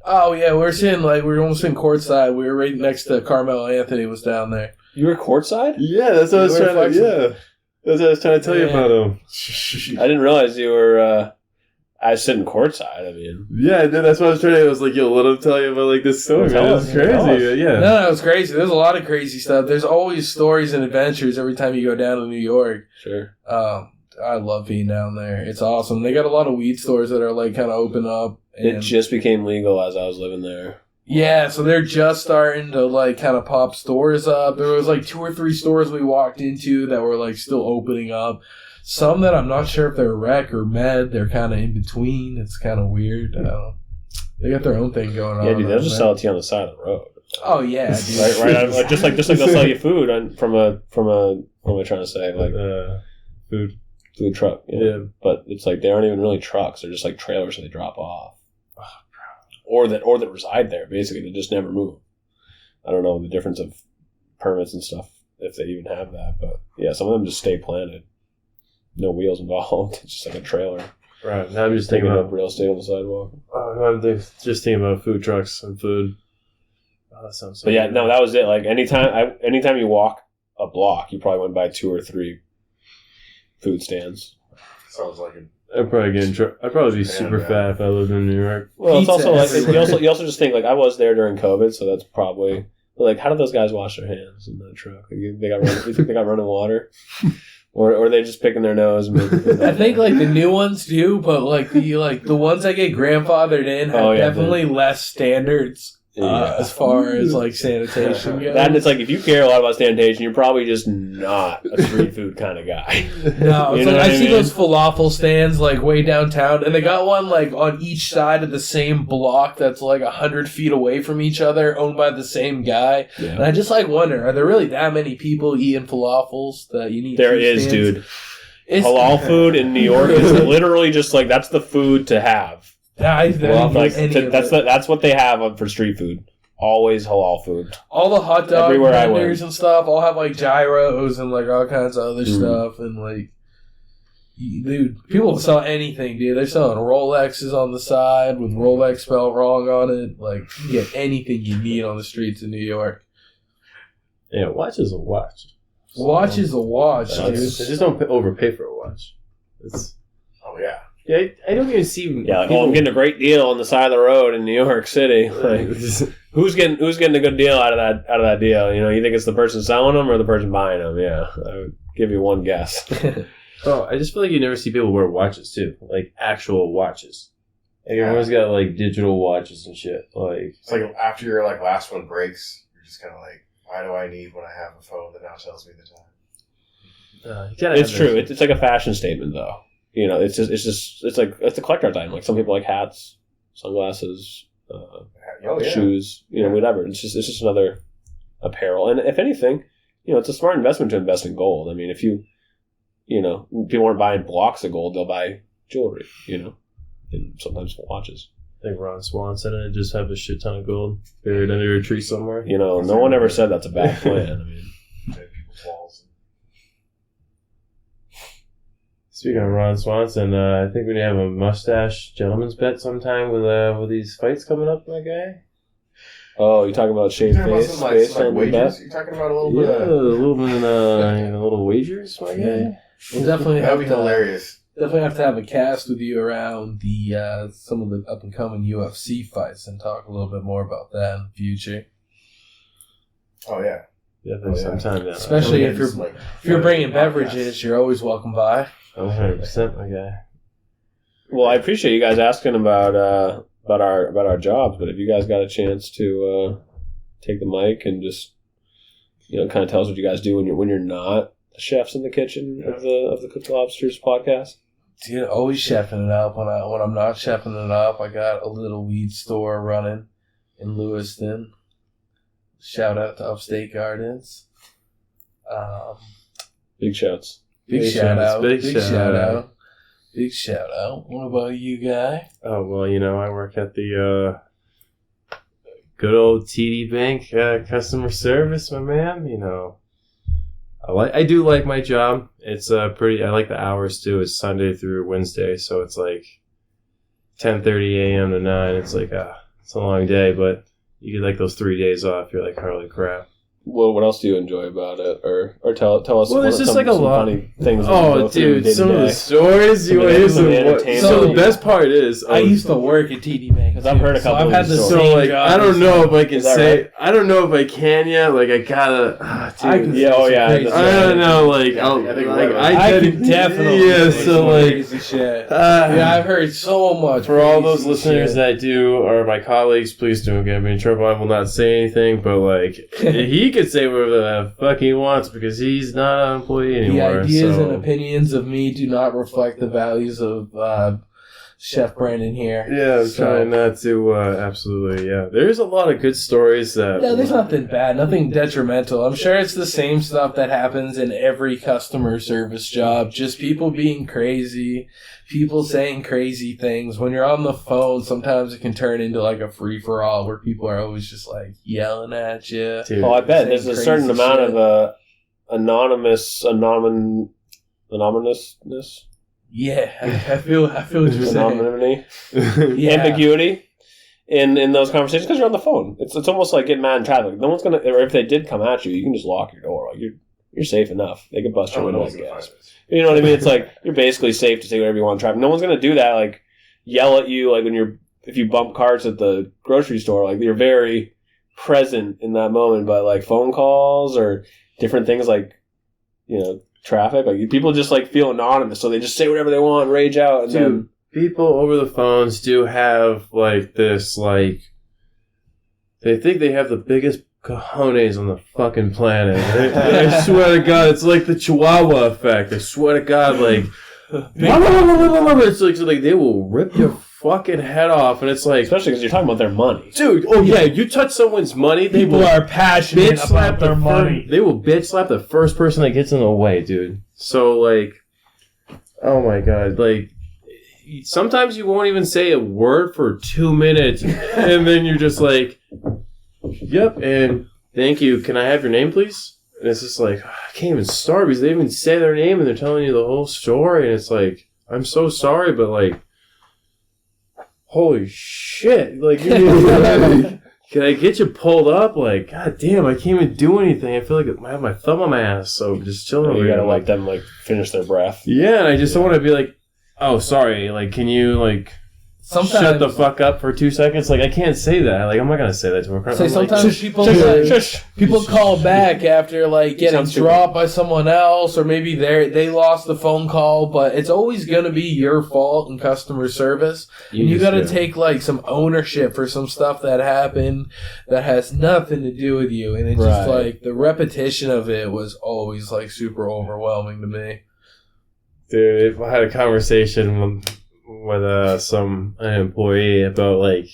Oh yeah, we were almost in courtside. We were right next to Carmelo Anthony was down there. You were courtside? Yeah, that's what I was trying to. Yeah, that's what I was trying to tell you about him. I didn't realize you were. I was sitting courtside. I mean, yeah, that's what I was trying to. I was like, yo, let him tell you about like this story. It's crazy. Yeah, no, it's crazy. There's a lot of crazy stuff. There's always stories and adventures every time you go down to New York. Sure. I love being down there. It's awesome. They got a lot of weed stores that are like kind of open up. It just became legal as I was living there. Yeah, so they're just starting to like kind of pop stores up. There was like 2 or 3 stores we walked into that were like still opening up. Some that I'm not sure if they're rec or med. They're kind of in between. It's kind of weird. They got their own thing going on. Yeah, dude, they'll just sell it to you on the side of the road. Oh yeah, dude. right. Just like they'll sell you food from a what am I trying to say? Like food truck. Yeah. But it's like they aren't even really trucks. They're just like trailers that they drop off, or that reside there. Basically, they just never move. I don't know the difference of permits and stuff if they even have that, but yeah, some of them just stay planted. No wheels involved. It's just like a trailer. Right. Now I'm just thinking about real estate on the sidewalk. I'm just thinking about food trucks and food. Oh, that sounds so. But yeah, no, that was it. Like anytime you walk a block, you probably went by 2 or 3 food stands. Sounds like it. I'd probably be super fat if I lived in New York. Well, it's also like you also just think like I was there during COVID, so that's probably like how do those guys wash their hands in that truck? Like, you think they got running water? Or are they just picking their nose? I think like the new ones do, but like the ones that get grandfathered in have definitely less standards as far as like sanitation goes. That and it's like if you care a lot about sanitation, you're probably just not a street food kind of guy. No, it's like I see those falafel stands like way downtown, and they got one like on each side of the same block that's like 100 feet away from each other, owned by the same guy. Yeah. And I just like wonder, are there really that many people eating falafels that you need? There is, dude. Halal food in New York is literally just like that's the food to have. That's what they have for street food. Always halal food. All the hot dog vendors and stuff all have like gyros and like all kinds of other stuff, and like, dude, people sell anything, dude. They're selling Rolexes on the side with Rolex spelled wrong on it. Like, you get anything you need on the streets of New York. Yeah, watch is a watch. Watch is a watch, dude. They just don't overpay for a watch. Oh yeah. Yeah, I don't even see. Yeah, like, I'm getting a great deal on the side of the road in New York City. Like, who's getting a good deal out of that deal? You know, you think it's the person selling them or the person buying them? Yeah, I would give you one guess. Oh, I just feel like you never see people wear watches too, like actual watches. Like everyone's got like digital watches and shit. Like it's like after your like last one breaks, you're just kind of like, why do I need when I have a phone that now tells me the time? It's true. It's like a fashion statement, though. You know, it's a collector's item. Like some people like hats, sunglasses, shoes, whatever. It's just another apparel. And if anything, it's a smart investment to invest in gold. I mean, if people aren't buying blocks of gold, they'll buy jewelry, and sometimes watches. I think Ron Swanson and just have a shit ton of gold buried under a tree somewhere. No one ever said that's a bad plan. I mean, people's walls. Speaking of Ron Swanson, I think we're going to have a mustache gentleman's bet sometime with these fights coming up, my guy. Oh, you're talking about shaved face? Like wagers? You're talking about a little bit of... a little wagers, my guy. We'll definitely that would be hilarious. Definitely have to have a cast with you around the some of the up-and-coming UFC fights and talk a little bit more about that in the future. Oh, yeah. Definitely sometime. Especially if you're bringing beverages, you're always welcome by. 100%, my guy. Well, I appreciate you guys asking about our jobs, but if you guys got a chance to take the mic and just kind of tell us what you guys do when you're not the chefs in the kitchen of the Cooked Lobsters podcast. Dude, always chefing it up. When I'm not chefing it up, I got a little weed store running in Lewiston. Shout out to Upstate Gardens. Big shouts. Big shout out. Big shout out. What about you, guy? Oh, well, I work at the good old TD Bank customer service, my man. I do like my job. It's I like the hours too. It's Sunday through Wednesday, so it's like 10:30 a.m. to 9. It's like it's a long day, but you get like those 3 days off. You're like, holy crap. Well, what else do you enjoy about it, or tell us? Well, there's just like some funny things. Oh, dude, some of the stories you hear. So the best part is, I used to work at TD Bank because I've heard a couple. So I've had the stories. same job. I don't know if I can say. Right? I don't know if I can yet. Like I gotta. I don't know. Like I can definitely. Yeah. So like. Crazy shit. I've heard so much. For all those listeners that do are my colleagues, please don't get me in trouble. I will not say anything, but like he could say whatever the fuck he wants because he's not an employee anymore. The ideas and opinions of me do not reflect the values of Chef Brandon here. Yeah, I'm trying not to, absolutely, yeah. There's a lot of good stories that... Yeah, there's nothing bad, nothing detrimental. I'm sure it's the same stuff that happens in every customer service job. Just people being crazy, people saying crazy things. When you're on the phone, sometimes it can turn into like a free-for-all where people are always just like yelling at you. Dude, I bet there's a certain amount of anonymousness. Yeah, I feel what you're saying. Anonymity, Yeah. ambiguity in those conversations because you're on the phone. It's almost like getting mad in traffic. No one's gonna, or if they did come at you, you can just lock your door. Like you're safe enough. They can bust your window. You know what I mean? It's like you're basically safe to say whatever you want in traffic. No one's gonna do that. Like yell at you. Like if you bump carts at the grocery store. Like you're very present in that moment. But like phone calls or different things, like traffic, like people just like feel anonymous, so they just say whatever they want, rage out, and then people over the phones do have like this, like they think they have the biggest cojones on the fucking planet. I swear to God, it's like the Chihuahua effect. I swear to God, like it's like they will rip your fucking head off, and it's like, especially because you're talking about their money, dude. Oh yeah, you touch someone's money, people are passionate about their money. They will bitch slap the first person that gets in the way, dude. So like, oh my God, like sometimes you won't even say a word for 2 minutes, and then you're just like, yep, and thank you. Can I have your name, please? And it's just like, I can't even start because they even say their name and they're telling you the whole story, and it's like, I'm so sorry, but like, holy shit! Like, can I get you pulled up? Like, god damn, I can't even do anything. I feel like I have my thumb on my ass, so just chilling over here. You gotta like, let them like finish their breath. Yeah, and I just don't want to be like, oh, sorry. Like, can you like shut the fuck up for 2 seconds? Like, I can't say that. Like, I'm not gonna say that to her. So sometimes people call back after like getting dropped by someone else, or maybe they lost the phone call, but it's always gonna be your fault in customer service. You gotta take like some ownership for some stuff that happened that has nothing to do with you, and it's just like the repetition of it was always like super overwhelming to me. Dude, I had a conversation with an employee about like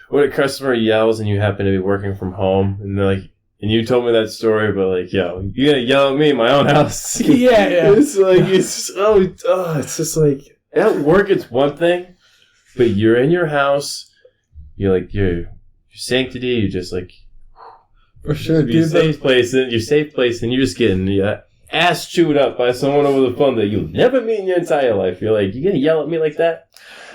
when a customer yells and you happen to be working from home, and they're like, and you told me that story, but like, yo, you gonna yell at me in my own house? Yeah. It's like it's just like at work it's one thing, but you're in your house, you're like your sanctity, you're just like for sure, your safe place, and you're just getting ass chewed up by someone over the phone that you'll never meet in your entire life. You're like, you gonna yell at me like that?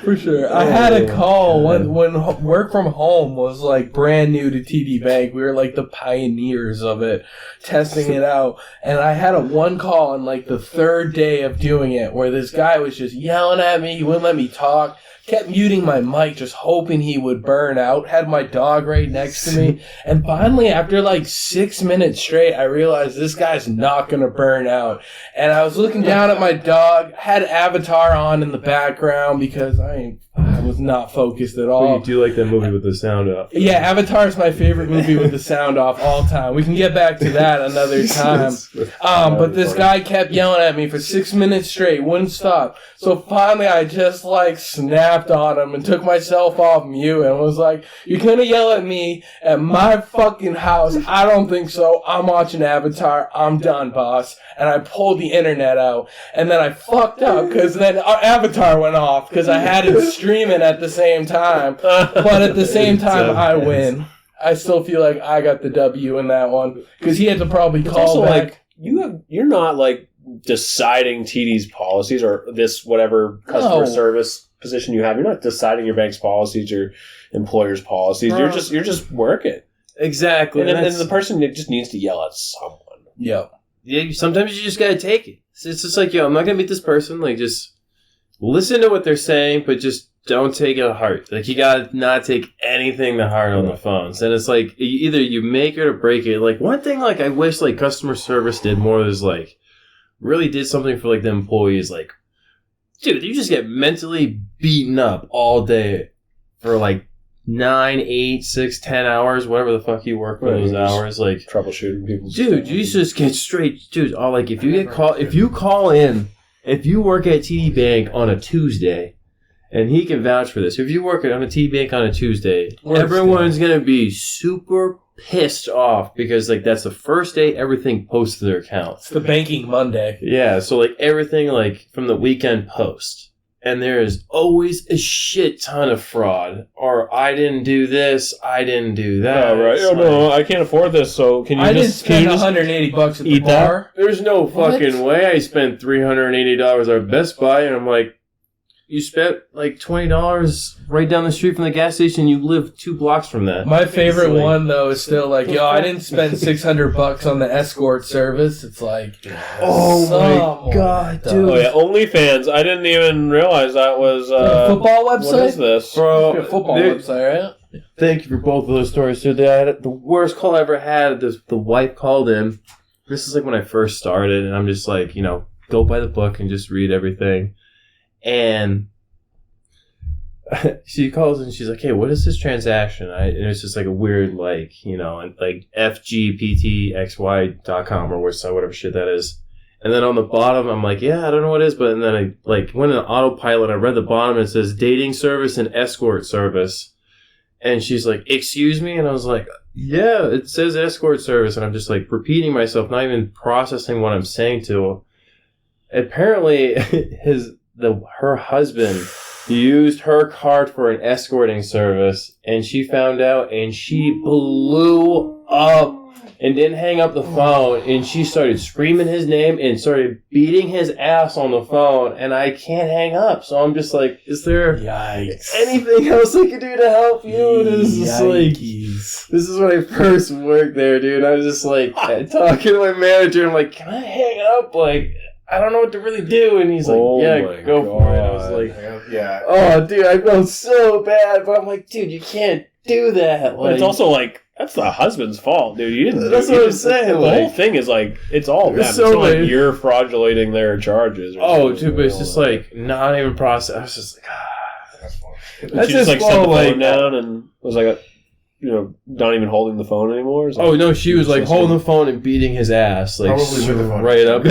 For sure. I had a call when work from home was like brand new to TD Bank. We were like the pioneers of it, testing it out. And I had one call on like the third day of doing it where this guy was just yelling at me. He wouldn't let me talk. Kept muting my mic, just hoping he would burn out. Had my dog right next to me. And finally, after like 6 minutes straight, I realized this guy's not going to burn out. And I was looking down at my dog, had Avatar on in the background because I was not focused at all. Well, you do like that movie with the sound off. Yeah, Avatar is my favorite movie with the sound off all time. We can get back to that another time. But this guy kept yelling at me for 6 minutes straight, wouldn't stop. So finally, I just like snapped on him and took myself off mute and was like, "You're gonna yell at me at my fucking house? I don't think so. I'm watching Avatar. I'm done, boss." And I pulled the internet out, and then I fucked up because then our Avatar went off because I had it streaming at the same time. But at the same time, I win. I still feel like I got the W in that one because he had to probably call back. Like, you're not like deciding TD's policies or this whatever customer service position you have. You're not deciding your bank's policies or employer's policies. You're just working. Exactly. And the person just needs to yell at someone. Yeah. Yeah, sometimes you just gotta take it. It's just like, yo, I'm not gonna meet this person. Like, just listen to what they're saying, but just don't take it to heart. Like, you gotta not take anything to heart on the phones. And it's like, either you make it or break it. Like, one thing, like, I wish, like, customer service did more is, like, really did something for, like, the employees. Like, dude, you just get mentally beaten up all day for, like, 9, 8, 6, 10 hours, whatever the fuck you work for those hours, like troubleshooting people. Dude, you just get straight, dude. All like if you work at TD Bank on a Tuesday, And he can vouch for this. If you work on a tea bank on a Tuesday, everyone's going to be super pissed off because like that's the first day everything posts to their account. It's the banking Monday. Yeah, so like everything like from the weekend post. And there is always a shit ton of fraud. Or I didn't do this, I didn't do that. Oh, right. Oh, no, I can't afford this, so can you didn't spend $180 at the bar. There's no fucking way I spent $380 at Best Buy, and I'm like, you spent like $20 right down the street from the gas station. You live 2 blocks from that. My favorite one though is still like, I didn't spend $600 on the escort service. It's like, oh my god, dude! Oh yeah, OnlyFans. I didn't even realize that was a football website. What is this, bro? A football website, right? Thank you for both of those stories. So the worst call I ever had. The wife called in. This is like when I first started, and I'm just like, go by the book and just read everything. And she calls and she's like, "Hey, what is this transaction?" And it's just like a weird, like FGPTXY.com or whatever shit that is. And then on the bottom, I'm like, "Yeah, I don't know what it is," but then I went in autopilot. I read the bottom and it says dating service and escort service. And she's like, "Excuse me?" And I was like, "Yeah, it says escort service." And I'm just like repeating myself, not even processing what I'm saying to her. Apparently, her husband used her card for an escorting service, and she found out, and she blew up and didn't hang up the phone, and she started screaming his name and started beating his ass on the phone, and I can't hang up. So I'm just like, is there anything else I can do to help you? This is when I first worked there, dude. I was just like talking to my manager. I'm like, can I hang up? Like, I don't know what to really do. And he's like, go for it. I was like, oh, dude, I felt so bad. But I'm like, dude, you can't do that. But it's also like, that's the husband's fault, dude. You didn't. That's what I'm saying. The whole thing is like, it's all them. It's not like you're fraudulating their charges. Dude, but it's just like, not even process. I was just like, that's funny. She just like set the phone down and was like, not even holding the phone ananymore? Like, no, she was like holding the phone and beating his ass, like right up.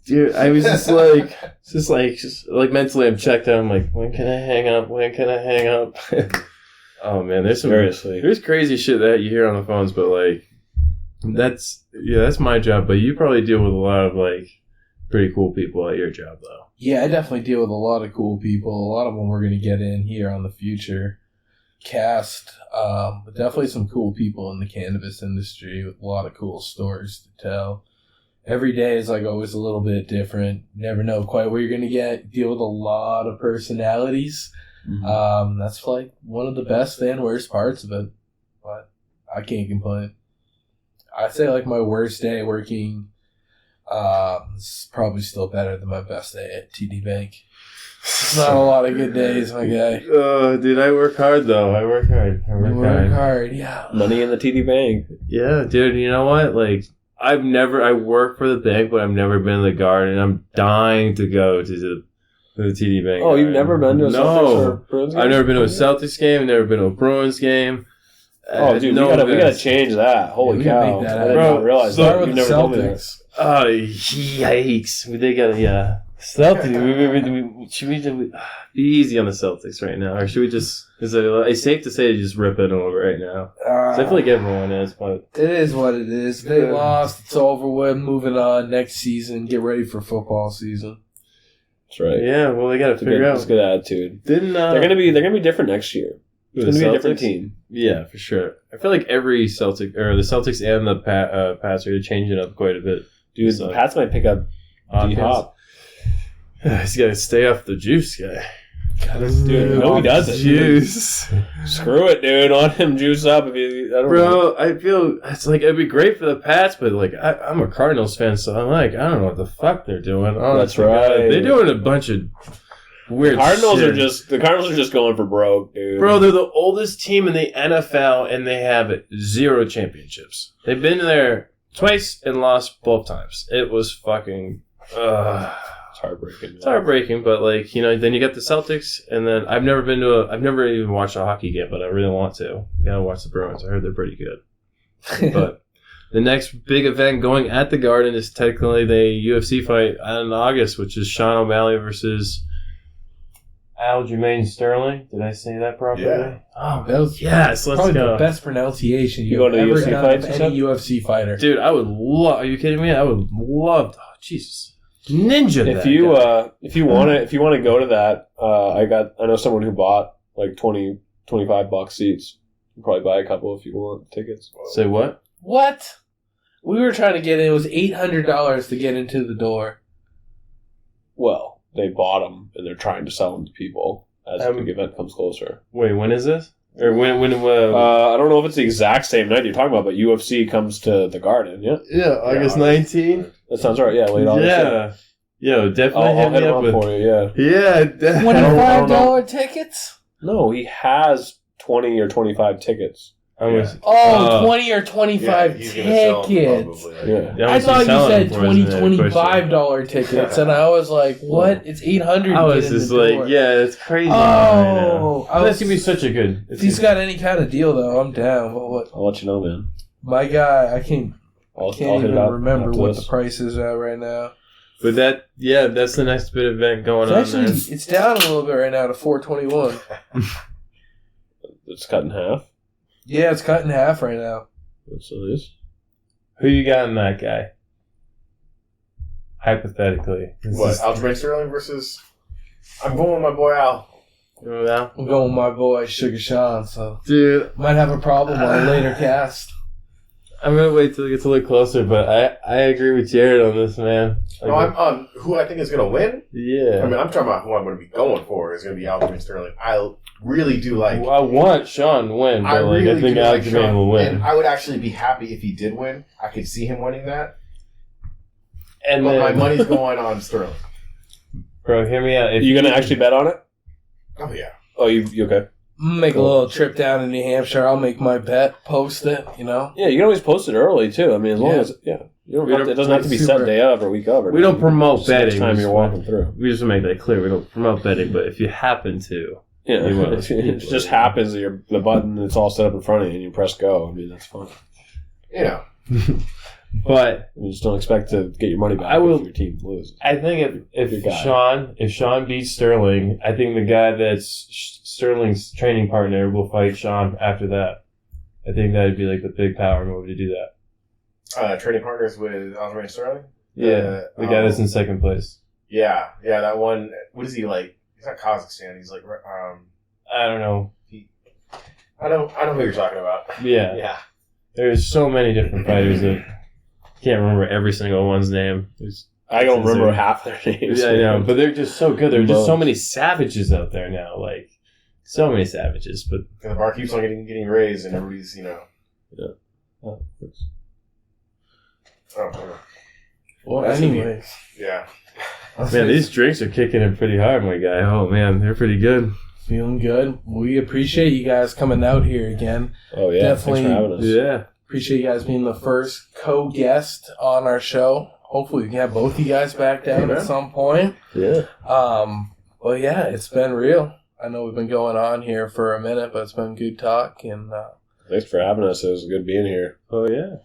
Dude, I was just like mentally, I'm checked out. I'm like, when can I hang up? When can I hang up? Oh man, there's crazy shit that you hear on the phones, but like, that's my job. But you probably deal with a lot of like pretty cool people at your job, though. Yeah, I definitely deal with a lot of cool people. A lot of them we're going to get in here on the future cast, but definitely some cool people in the cannabis industry with a lot of cool stories to tell. Every day is like always a little bit different. Never know quite what you're going to get. Deal with a lot of personalities. Mm-hmm. That's like one of the best and worst parts of it, but I can't complain. I'd say like my worst day working is probably still better than my best day at TD Bank. It's not a lot of good days, my guy. Oh, dude, I work hard, though. I work hard, yeah. Money in the TD Bank. Yeah, dude, you know what? Like, I work for the bank, but I've never been to the Garden. I'm dying to go to the TD Bank. Oh, you've never been to a Celtics or Bruins game? I've never been to a Celtics game. I've never been to a Bruins game. Oh, dude, we gotta change that. Holy cow. I did not realize that. You've never told me that. Oh, yikes. They gotta, Celtics. Should we be easy on the Celtics right now? Or should we just... Is it safe to say to just rip it over right now? I feel like everyone is, but... It is what it is. They lost. It's over with. Moving on. Next season. Get ready for football season. That's right. Yeah, well, they gotta figure out... It's a good attitude. They're gonna be different next year. It's going to be a different team. Yeah, for sure. I feel like every Celtic, or the Celtics and the Pats are changing up quite a bit. Dude, the Pats might pick up D-Hop. He's got to stay off the juice guy. Dude, no, he doesn't. Juice. Screw it, dude. Let him juice up. I feel it's like it'd be great for the Pats, but like I'm a Cardinals fan, so I'm like, I don't know what the fuck they're doing. Oh, that's right. They're doing a bunch of weird the Cardinals are just going for broke, dude. Bro, they're the oldest team in the NFL, and they have 0 championships. They've been there twice and lost both times. It was fucking... It's heartbreaking. It's heartbreaking, but like, then you got the Celtics, and then I've never even watched a hockey game, but I really want to. You gotta watch the Bruins. I heard they're pretty good. But the next big event going at the Garden is technically the UFC fight in August, which is Sean O'Malley versus Aljamain Sterling. Did I say that properly? Yeah. Oh, That was yes. Let's probably go. the best pronunciation You you've go to ever UFC done fights, of you said? any UFC fighter. Dude, I would love. Are you kidding me? I would love. Oh, Jesus, ninja. If that you guy. if you want to go to that, I know someone who bought like $25 seats. You probably buy a couple if you want tickets. Say what? What? We were trying to get in. It was $800 to get into the door. Well, they bought them and they're trying to sell them to people as the big event comes closer. Wait, when is this? Or when? I don't know if it's the exact same night you're talking about, but UFC comes to the Garden. Yeah, August 19th. that sounds right. Yeah, late August. Yeah. Yo, definitely I'll hit hit me him up up with. for you. Yeah. Yeah, $25 tickets? No, he has 20 or 25 tickets. I was. Oh, 20 or 25 he's gonna sell them tickets. probably. Yeah. I thought you said $20, $25 $25 tickets, and I was like, what? It's $800 I was to get in just the like, door. yeah, it's crazy. Oh, That's gonna be such a good. If he's got any kind of deal, though, I'm down. But what? I'll let you know, man. My guy, I can't I'll even hit it up remember after what this. the price is at right now. But that's the next bit event going on. Actually, Man. it's down a little bit right now to $421. It's cut in half. Yeah, it's cut in half right now. That's what it is. Who you got in that guy? Hypothetically, What? Aljamain Sterling versus? I'm going with my boy Al. Now? I'm going with my boy Sugar Sean, so Dude, might have a problem on a later cast. I'm gonna wait till it gets a little closer, but I agree with Jared on this, man. No, I'm who I think is gonna win. Yeah. I mean, I'm talking about who I'm going to be going for is going to be Aljamain Sterling. I really do like. I want Sean to win, but I really I think do like Aljamain Sean, will win. and I would actually be happy if he did win. I could see him winning that, And but then, my money's going on Sterling. bro, hear me out. Are you going to actually bet on it? Oh yeah. Oh, you okay? I'm gonna make a little trip down to New Hampshire. I'll make my bet, post it, you know? Yeah, you can always post it early, too. I mean, as long Yeah. as, it doesn't have to be Super. set day of or week of. Or We don't promote just next betting. time we you're just walking through. We just make that clear. We don't promote betting, but if you happen to, Yeah, You will. it just happens that the button that's all set up in front of you and you press go. I mean, that's fun. You know. but You just don't expect to get your money back I will- if your team loses. I think Your if guy. Sean beats Sterling, I think the guy that's Sterling's training partner will fight Sean after that. I think that'd be like the big power move to do that. Training partners with Aljamain Sterling. Yeah, the guy that's in second place. Yeah, that one. What is he like? He's not Kazakhstan. He's like. I don't know. I know who you're talking about. Yeah, Yeah. there's so many different fighters that can't remember every single one's name. I don't It's remember insane. half their names. Yeah, I know, but they're just so good. There are just so many savages out there now. Like, so many savages. But And the bar keeps on getting raised, and everybody's Oh, Oh, Well, That's anyways. yeah. man, these drinks are kicking in pretty hard, my guy. Oh man, they're pretty good. Feeling good. We appreciate you guys coming out here again. Oh, yeah. Definitely. Thanks for having us. Yeah. Appreciate you guys being the first co-guest on our show. Hopefully we can have both you guys back down at some point. Yeah. Well, yeah, it's been real. I know we've been going on here for a minute, but it's been good talk. And Thanks for having us. It was good being here. Oh yeah.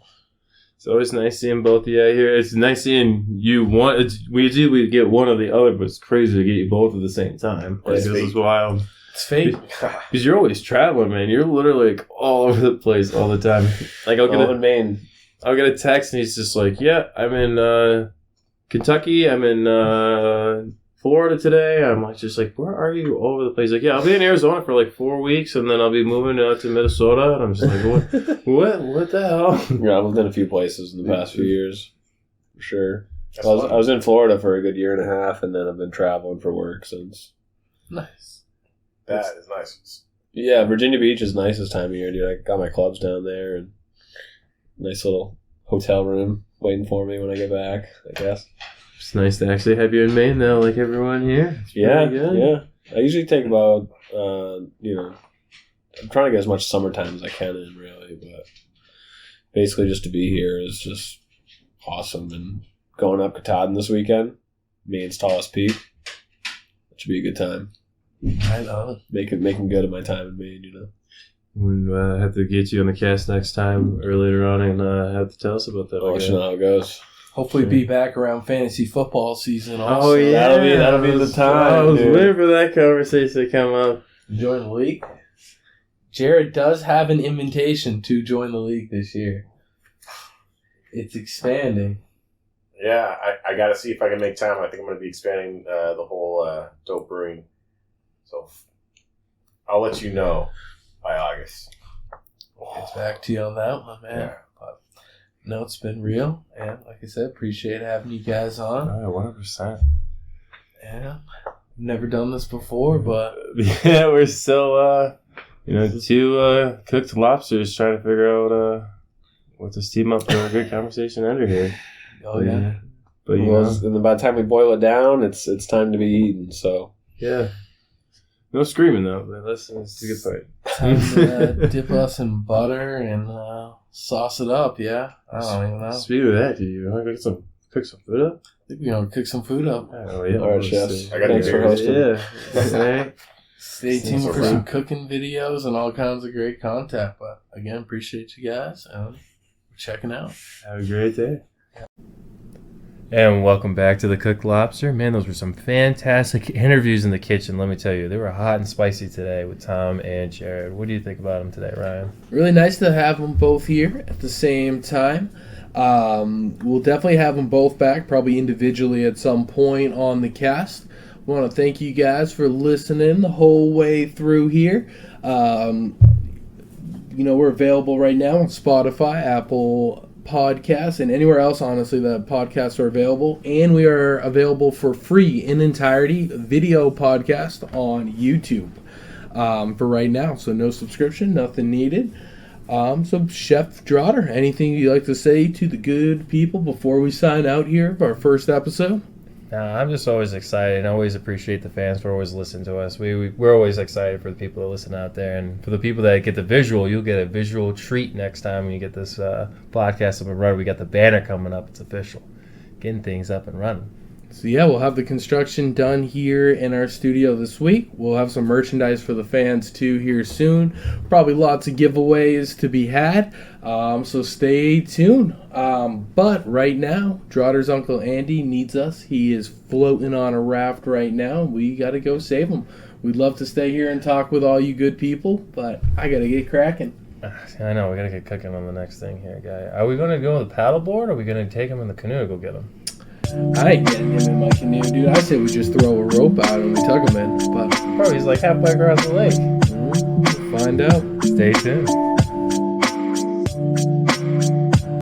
It's always nice seeing both of you out here. It's nice seeing you one. We get one or the other, but it's crazy to get you both at the same time. Like, It's this fate. is wild. it's fate. Because you're always traveling, man. You're literally like all over the place all the time. Like I'll in Maine. get a text and he's just like, "Yeah, I'm in Kentucky. I'm in Florida today." I'm like, just like, "Where are you?" All over the place. Like, "Yeah, I'll be in Arizona for like 4 weeks, and then I'll be moving out to Minnesota." And I'm just like, "What the hell?" Yeah, I've lived in a few places in the past few years. For sure. That's I fun. was in Florida for a good year and a half, and then I've been traveling for work since. Nice. That is nice. Yeah, Virginia Beach is nice this time of year, dude. I got my clubs down there and nice little hotel room waiting for me when I get back, I guess. It's nice to actually have you in Maine, though, like everyone here. It's Yeah, pretty good. yeah. I usually take about, I'm trying to get as much summertime as I can in, really, but basically just to be here is just awesome. And going up Katahdin this weekend, Maine's tallest peak, it should be a good time. I know. Making good of my time in Maine, you know. We'll have to get you on the cast next time or later on and have to tell us about that. I'll let you know how it goes. Hopefully be back around fantasy football season also. Oh, yeah. That'll be the time. I was dude. waiting for that conversation to come up. Join the league. Jared does have an invitation to join the league this year. It's expanding. Yeah, I got to see if I can make time. I think I'm going to be expanding the whole dope brewing. So I'll let you know by August. It's back to you on that one, man. Yeah. But, no, it's been real. And like I said, appreciate having you guys on. 100%. Yeah. Never done this before, but Yeah, we're still, two cooked lobsters trying to figure out what to steam up for a good conversation under here. oh yeah. But and then by the time we boil it down, it's time to be eaten. So yeah. No screaming though, but it's a good fight. Time to dip us in butter and sauce it up, yeah? I don't even know. Speaking of that, do you want to cook some food up? I think we're going to cook some food up. Oh, yeah. All right, chefs. I got Thanks for hosting. Yeah. Stay tuned for some cooking videos and all kinds of great content. But again, appreciate you guys and checking out. Have a great day. And welcome back to the Cooked Lobster. Man, those were some fantastic interviews in the kitchen, let me tell you. They were hot and spicy today with Tom and Jared. What do you think about them today, Ryan? Really nice to have them both here at the same time. We'll definitely have them both back, probably individually at some point on the cast. We want to thank you guys for listening the whole way through here. We're available right now on Spotify, Apple Podcasts, and anywhere else, honestly, that podcasts are available. And we are available for free in entirety video podcast on YouTube for right now. So no subscription, nothing needed. So Chef Drotter, anything you'd like to say to the good people before we sign out here for our first episode? I'm just always excited and always appreciate the fans for always listening to us. We're always excited for the people that listen out there. And for the people that get the visual, you'll get a visual treat next time when you get this podcast up and running. We got the banner coming up. It's official. Getting things up and running. So yeah, we'll have the construction done here in our studio this week. We'll have some merchandise for the fans too here soon. Probably lots of giveaways to be had. So stay tuned. But right now, Drotter's Uncle Andy needs us. He is floating on a raft right now. We got to go save him. We'd love to stay here and talk with all you good people, but I got to get cracking. I know, we got to get cooking on the next thing here, guy. Are we going to go with the paddleboard or are we going to take him in the canoe to go get him? I ain't getting him in my canoe, dude. I say we just throw a rope out and we tug him in. But Bro, he's like halfway across the lake. we'll find out. Stay tuned.